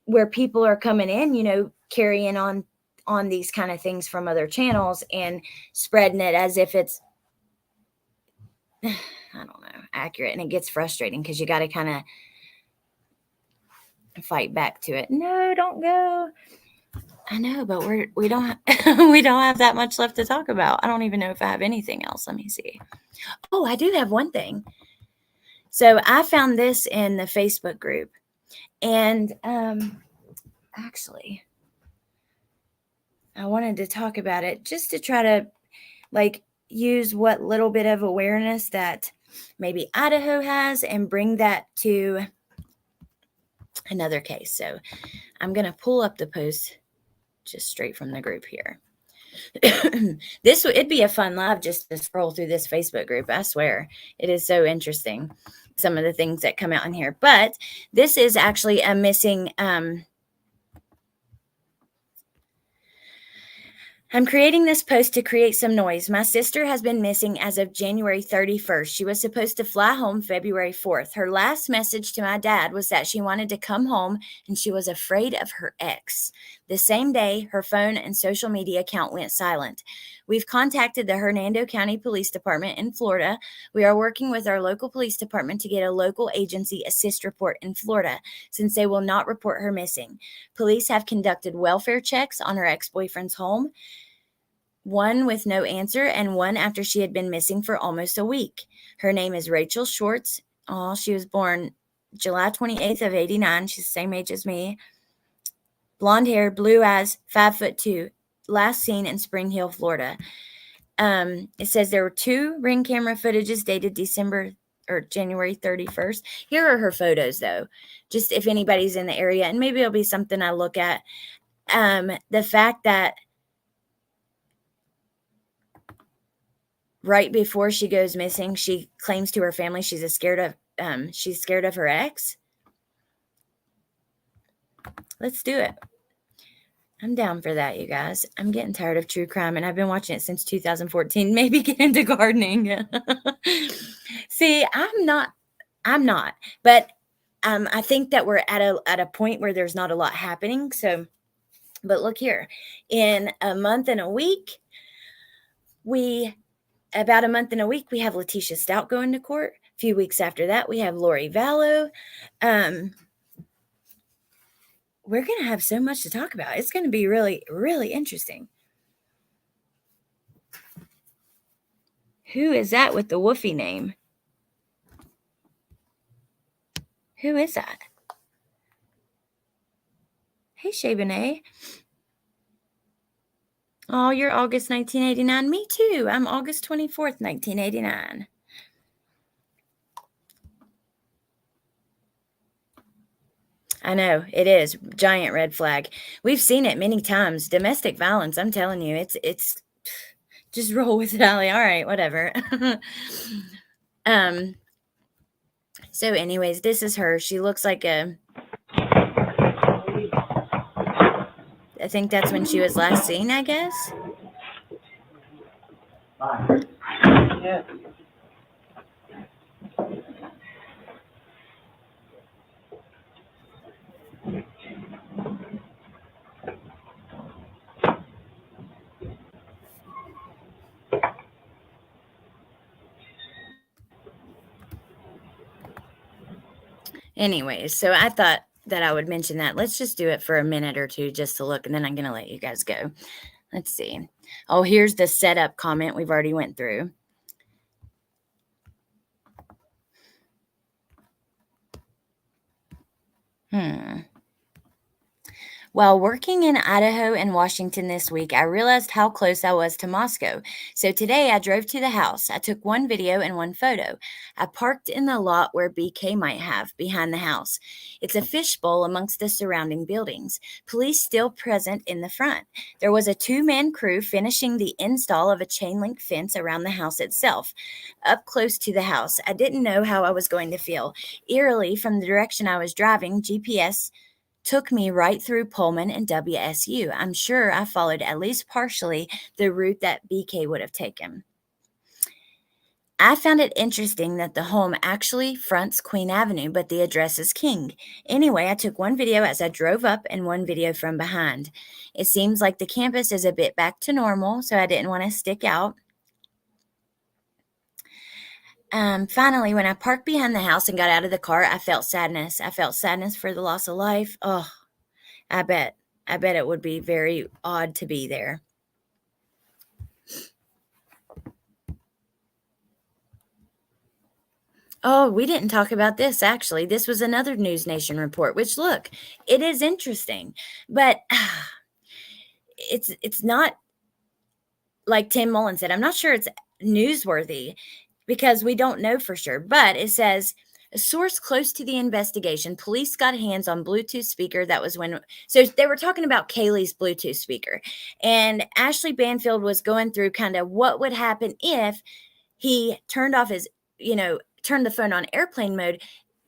where people are coming in, carrying on these kind of things from other channels and spreading it as if it's, I don't know, accurate. And it gets frustrating because you got to kind of fight back to it. No, don't go. I know, but we don't have that much left to talk about. I don't even know if I have anything else. Let me see. Oh, I do have one thing. So I found this in the Facebook group, and actually, I wanted to talk about it just to try to use what little bit of awareness that maybe Idaho has and bring that to another case. So I'm going to pull up the post just straight from the group here. It'd be a fun live just to scroll through this Facebook group. I swear it is so interesting, some of the things that come out in here. But this is actually a missing I'm creating this post to create some noise. My sister has been missing as of January 31st. She was supposed to fly home February 4th. Her last message to my dad was that she wanted to come home and she was afraid of her ex. The same day, her phone and social media account went silent. We've contacted the Hernando County Police Department in Florida. We are working with our local police department to get a local agency assist report in Florida since they will not report her missing. Police have conducted welfare checks on her ex-boyfriend's home, one with no answer and one after she had been missing for almost a week. Her name is Rachel Schwartz. Oh, she was born July 28th of 89. She's the same age as me. Blonde hair, blue eyes, 5'2". Last seen in Spring Hill, Florida. It says there were 2 Ring camera footages dated January 31st. Here are her photos, though, just if anybody's in the area, and maybe it'll be something I look at. The fact that right before she goes missing, she claims to her family she's scared of her ex. Let's do it. I'm down for that, you guys. I'm getting tired of true crime, and I've been watching it since 2014. Maybe get into gardening. See, I'm not, but I think that we're at a point where there's not a lot happening. So, but look here, in a month and a week, we have Letitia Stout going to court. A few weeks after that, we have Lori Vallow. We're going to have so much to talk about. It's going to be really, really interesting. Who is that with the woofy name? Who is that? Hey, Shabanae. Oh, you're August 1989. Me too. I'm August 24th, 1989. I know, it is. Giant red flag. We've seen it many times. Domestic violence, I'm telling you, it's just roll with it, Allie. All right, whatever. So anyways, this is her. She looks like I think that's when she was last seen, I guess. Yeah. Anyways, so I thought that I would mention that. Let's just do it for a minute or two just to look, and then I'm going to let you guys go. Let's see. Oh, here's the setup comment we've already went through. While working in Idaho and Washington this week, I realized how close I was to Moscow. So today I drove to the house. I took one video and one photo. I parked in the lot where BK might have, behind the house. It's a fishbowl amongst the surrounding buildings. Police still present in the front. There was a 2-man crew finishing the install of a chain link fence around the house itself. Up close to the house, I didn't know how I was going to feel. Eerily, from the direction I was driving, GPS took me right through Pullman and WSU. I'm sure I followed at least partially the route that BK would have taken. I found it interesting that the home actually fronts Queen Avenue, but the address is King. Anyway, I took one video as I drove up and one video from behind. It seems like the campus is a bit back to normal, so I didn't want to stick out. Finally, when I parked behind the house and got out of the car, I felt sadness. I felt sadness for the loss of life. Oh, I bet it would be very odd to be there. Oh, we didn't talk about this, actually. This was another News Nation report, which, look, it is interesting. But it's not, like Tim Mullen said, I'm not sure it's newsworthy because we don't know for sure. But it says, a source close to the investigation, police got hands on Bluetooth speaker. That was when, so they were talking about Kaylee's Bluetooth speaker. And Ashley Banfield was going through kind of what would happen if he turned off his, turned the phone on airplane mode.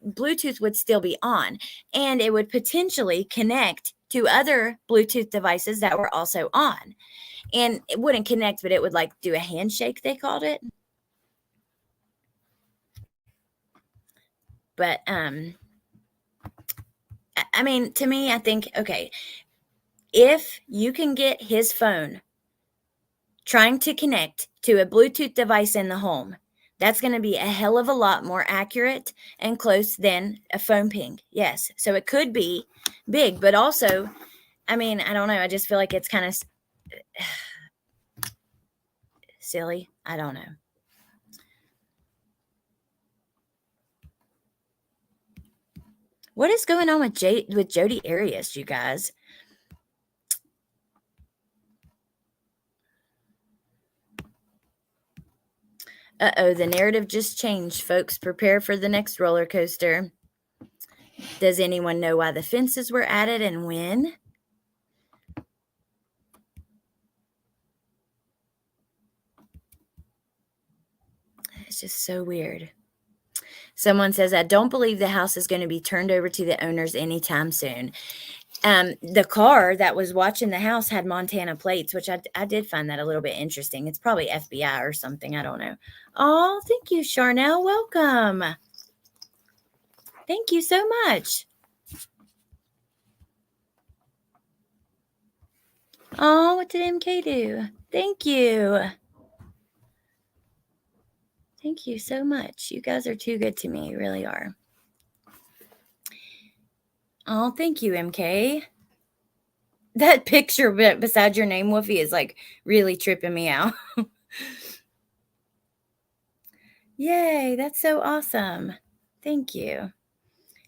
Bluetooth would still be on, and it would potentially connect to other Bluetooth devices that were also on. And it wouldn't connect, but it would like do a handshake, they called it. But I mean, to me, I think, okay, if you can get his phone trying to connect to a Bluetooth device in the home, that's going to be a hell of a lot more accurate and close than a phone ping. Yes. So it could be big, but also, I mean, I don't know. I just feel like it's kind of silly. I don't know. What is going on with Jodi Arias, you guys? Uh-oh, the narrative just changed, folks. Prepare for the next roller coaster. Does anyone know why the fences were added and when? It's just so weird. Someone says, I don't believe the house is going to be turned over to the owners anytime soon. The car that was watching the house had Montana plates, which I did find that a little bit interesting. It's probably FBI or something. I don't know. Oh, thank you, Charnel. Welcome. Thank you so much. Oh, what did MK do? Thank you. Thank you so much. You guys are too good to me. You really are. Oh, thank you, MK. That picture beside your name, Woofy, is like really tripping me out. Yay, that's so awesome. Thank you.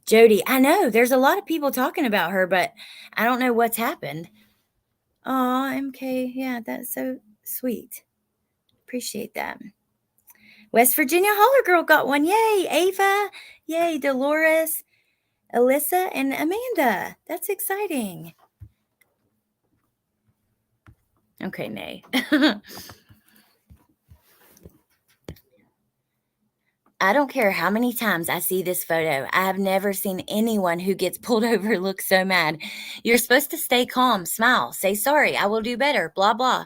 Jodi, I know there's a lot of people talking about her, but I don't know what's happened. Oh, MK. Yeah, that's so sweet. Appreciate that. West Virginia Holler Girl got one. Yay, Ava. Yay, Dolores, Alyssa, and Amanda. That's exciting. Okay, nay. I don't care how many times I see this photo. I have never seen anyone who gets pulled over look so mad. You're supposed to stay calm, smile, say sorry, I will do better, blah, blah.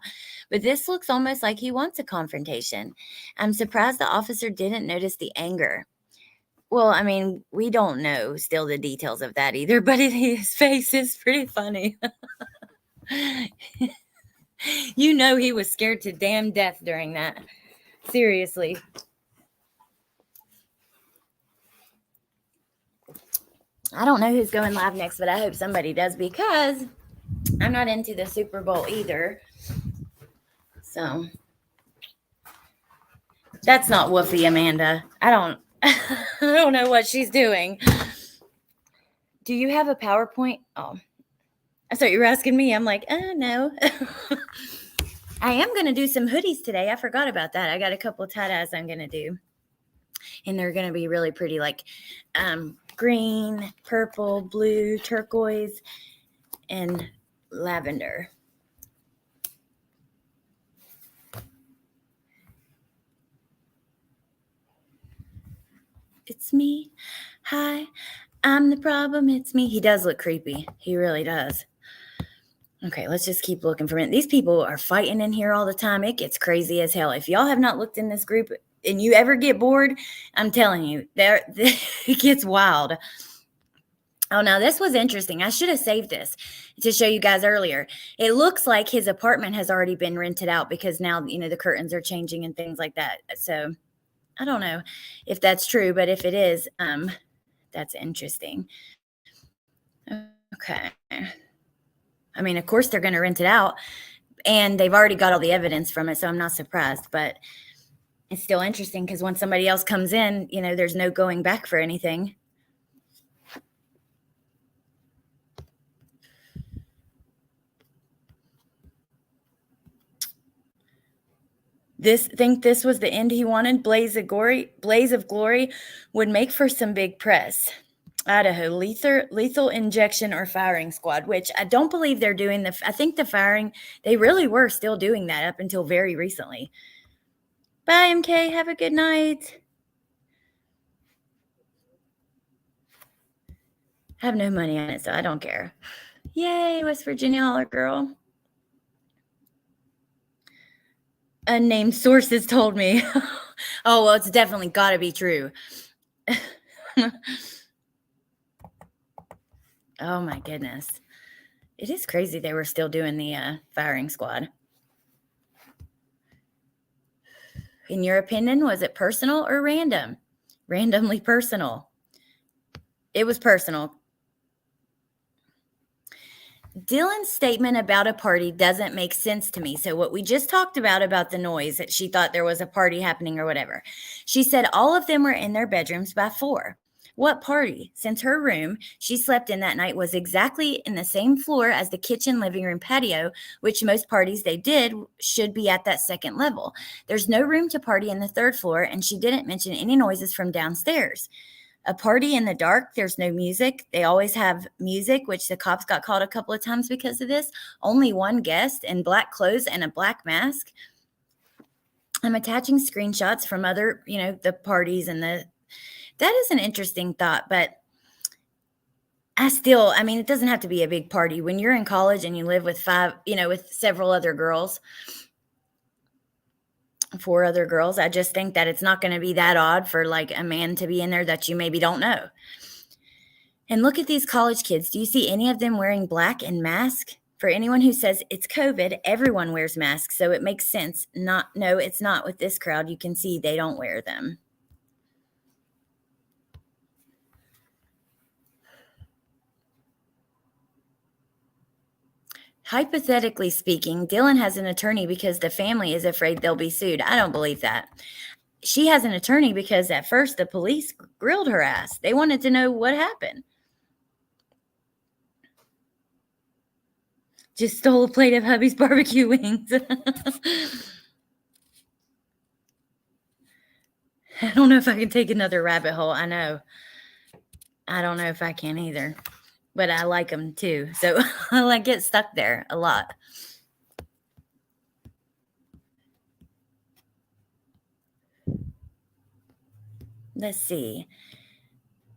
But this looks almost like he wants a confrontation. I'm surprised the officer didn't notice the anger. Well, I mean, we don't know still the details of that either, but his face is pretty funny. You know he was scared to damn death during that. Seriously. I don't know who's going live next, but I hope somebody does because I'm not into the Super Bowl either. So that's not Woofy, Amanda. I don't know what she's doing. Do you have a PowerPoint? Oh, I thought you were asking me. I'm like, no. I am going to do some hoodies today. I forgot about that. I got a couple of tie-dyes I'm going to do. And they're going to be really pretty, like green, purple, blue, turquoise, and lavender. It's me. Hi, I'm the problem. It's me. He does look creepy. He really does. Okay, let's just keep looking for it. These people are fighting in here all the time. It gets crazy as hell. If y'all have not looked in this group and you ever get bored, I'm telling you, it gets wild. Oh, now this was interesting. I should have saved this to show you guys earlier. It looks like his apartment has already been rented out because now, the curtains are changing and things like that. So I don't know if that's true, but if it is, that's interesting. Okay. I mean, of course they're going to rent it out and they've already got all the evidence from it. So I'm not surprised, but it's still interesting because when somebody else comes in, there's no going back for anything. Think this was the end he wanted. Blaze of Glory would make for some big press. Idaho, lethal injection or firing squad, which I don't believe they're doing. I think the firing, they really were still doing that up until very recently. Bye, MK. Have a good night. I have no money on it, so I don't care. Yay, West Virginia Holler Girl. Unnamed sources told me. Oh, well, it's definitely got to be true. Oh, my goodness. It is crazy they were still doing the firing squad. In your opinion, was it personal or random? Randomly personal. It was personal. Dylan's statement about a party doesn't make sense to me. So what we just talked about the noise, that she thought there was a party happening or whatever. She said all of them were in their bedrooms by 4. What party? Since her room she slept in that night was exactly in the same floor as the kitchen, living room, patio, which most parties they did should be at that second level. There's no room to party in the 3rd floor, and she didn't mention any noises from downstairs. A party in the dark, there's no music. They always have music, which the cops got called a couple of times because of this. Only one guest in black clothes and a black mask. I'm attaching screenshots from other, the parties and that is an interesting thought, but it doesn't have to be a big party. When you're in college and you live with with several other girls, 4 other girls, I just think that it's not going to be that odd for like a man to be in there that you maybe don't know. And look at these college kids. Do you see any of them wearing black and mask? For anyone who says it's COVID, everyone wears masks, so it makes sense. No, it's not with this crowd. You can see they don't wear them. Hypothetically speaking, Dylan has an attorney because the family is afraid they'll be sued. I don't believe that. She has an attorney because at first the police grilled her ass. They wanted to know what happened. Just stole a plate of hubby's barbecue wings. I don't know if I can take another rabbit hole. I know. I don't know if I can either. But I like them too. So I get stuck there a lot. Let's see.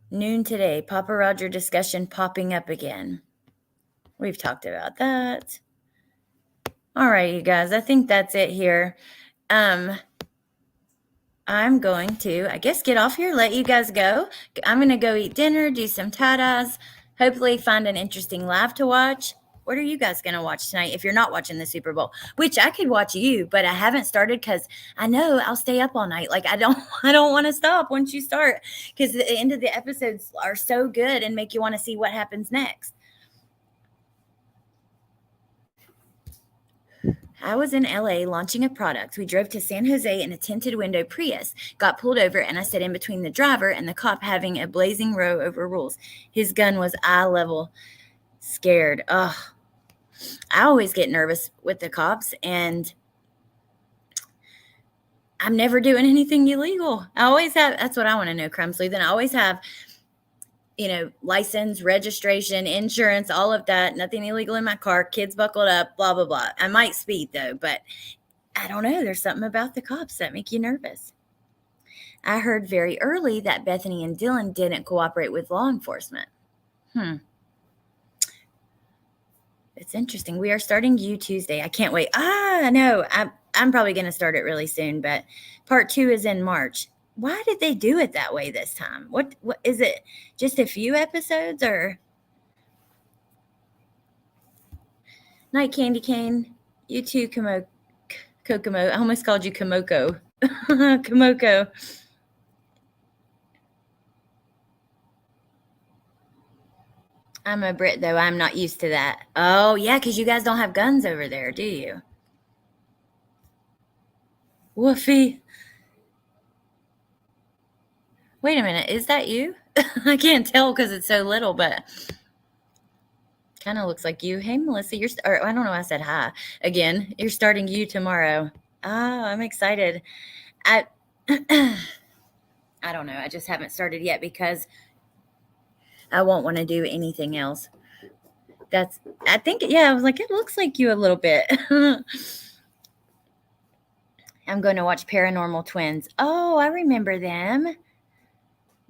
Noon today. Papa Roger discussion popping up again. We've talked about that. All right, you guys. I think that's it here. I'm going to, I guess, get off here, let you guys go. I'm going to go eat dinner, do some tie-dyes, hopefully find an interesting live to watch. What are you guys going to watch tonight if you're not watching the Super Bowl? Which I could watch you, but I haven't started because I know I'll stay up all night. Like I don't want to stop once you start, because the end of the episodes are so good and make you want to see what happens next. I was in LA launching a product. We drove to San Jose in a tinted window Prius, got pulled over, and I sat in between the driver and the cop having a blazing row over rules. His gun was eye level. Scared. Ugh. I always get nervous with the cops, and I'm never doing anything illegal. I always have, that's what I want to know, Crumsley. Then I always have, license, registration, insurance, all of that. Nothing illegal in my car. Kids buckled up, blah, blah, blah. I might speed, though, but I don't know. There's something about the cops that make you nervous. I heard very early that Bethany and Dylan didn't cooperate with law enforcement. It's interesting. We are starting You Tuesday. I can't wait. No, I'm probably going to start it really soon, but part 2 is in March. Why did they do it that way this time? What is it? Just a few episodes or? Night Candy Cane. You too, Kokomo. I almost called you Komoko. Komoko. I'm a Brit, though. I'm not used to that. Oh, yeah, because you guys don't have guns over there, do you? Woofy. Wait a minute. Is that you? I can't tell because it's so little, but kind of looks like you. Hey, Melissa. I don't know why I said hi. Again, you're starting You tomorrow. Oh, I'm excited. I don't know. I just haven't started yet because I won't want to do anything else. I think, I was like, it looks like you a little bit. I'm going to watch Paranormal Twins. Oh, I remember them.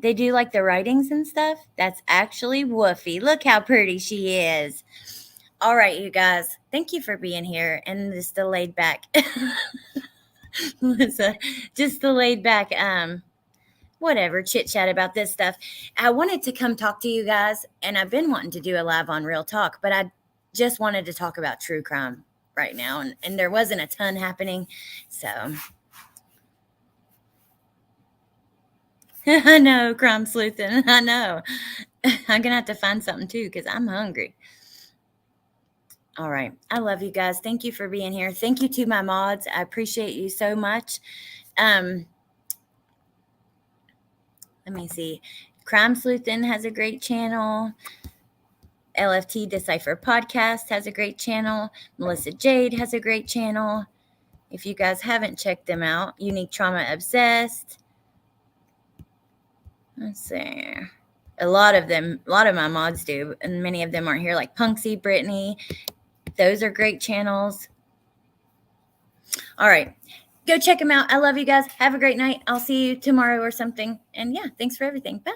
They do like the writings and stuff. That's actually Woofy. Look how pretty she is. All right, you guys. Thank you for being here and just the laid back. Melissa, just the laid back, whatever, chit chat about this stuff. I wanted to come talk to you guys, and I've been wanting to do a live on Real Talk, but I just wanted to talk about true crime right now, and there wasn't a ton happening, so. I know, crime sleuthing. I know. I'm gonna have to find something too because I'm hungry. All right. I love you guys. Thank you for being here. Thank you to my mods. I appreciate you so much. Let me see. Crime Sleuthing has a great channel. LFT Decipher Podcast has a great channel. Melissa Jade has a great channel. If you guys haven't checked them out, Unique Trauma Obsessed. Let's see. A lot of my mods do, and many of them aren't here, like Punksy, Brittany. Those are great channels. All right. Go check them out. I love you guys. Have a great night. I'll see you tomorrow or something. And yeah, thanks for everything. Bye.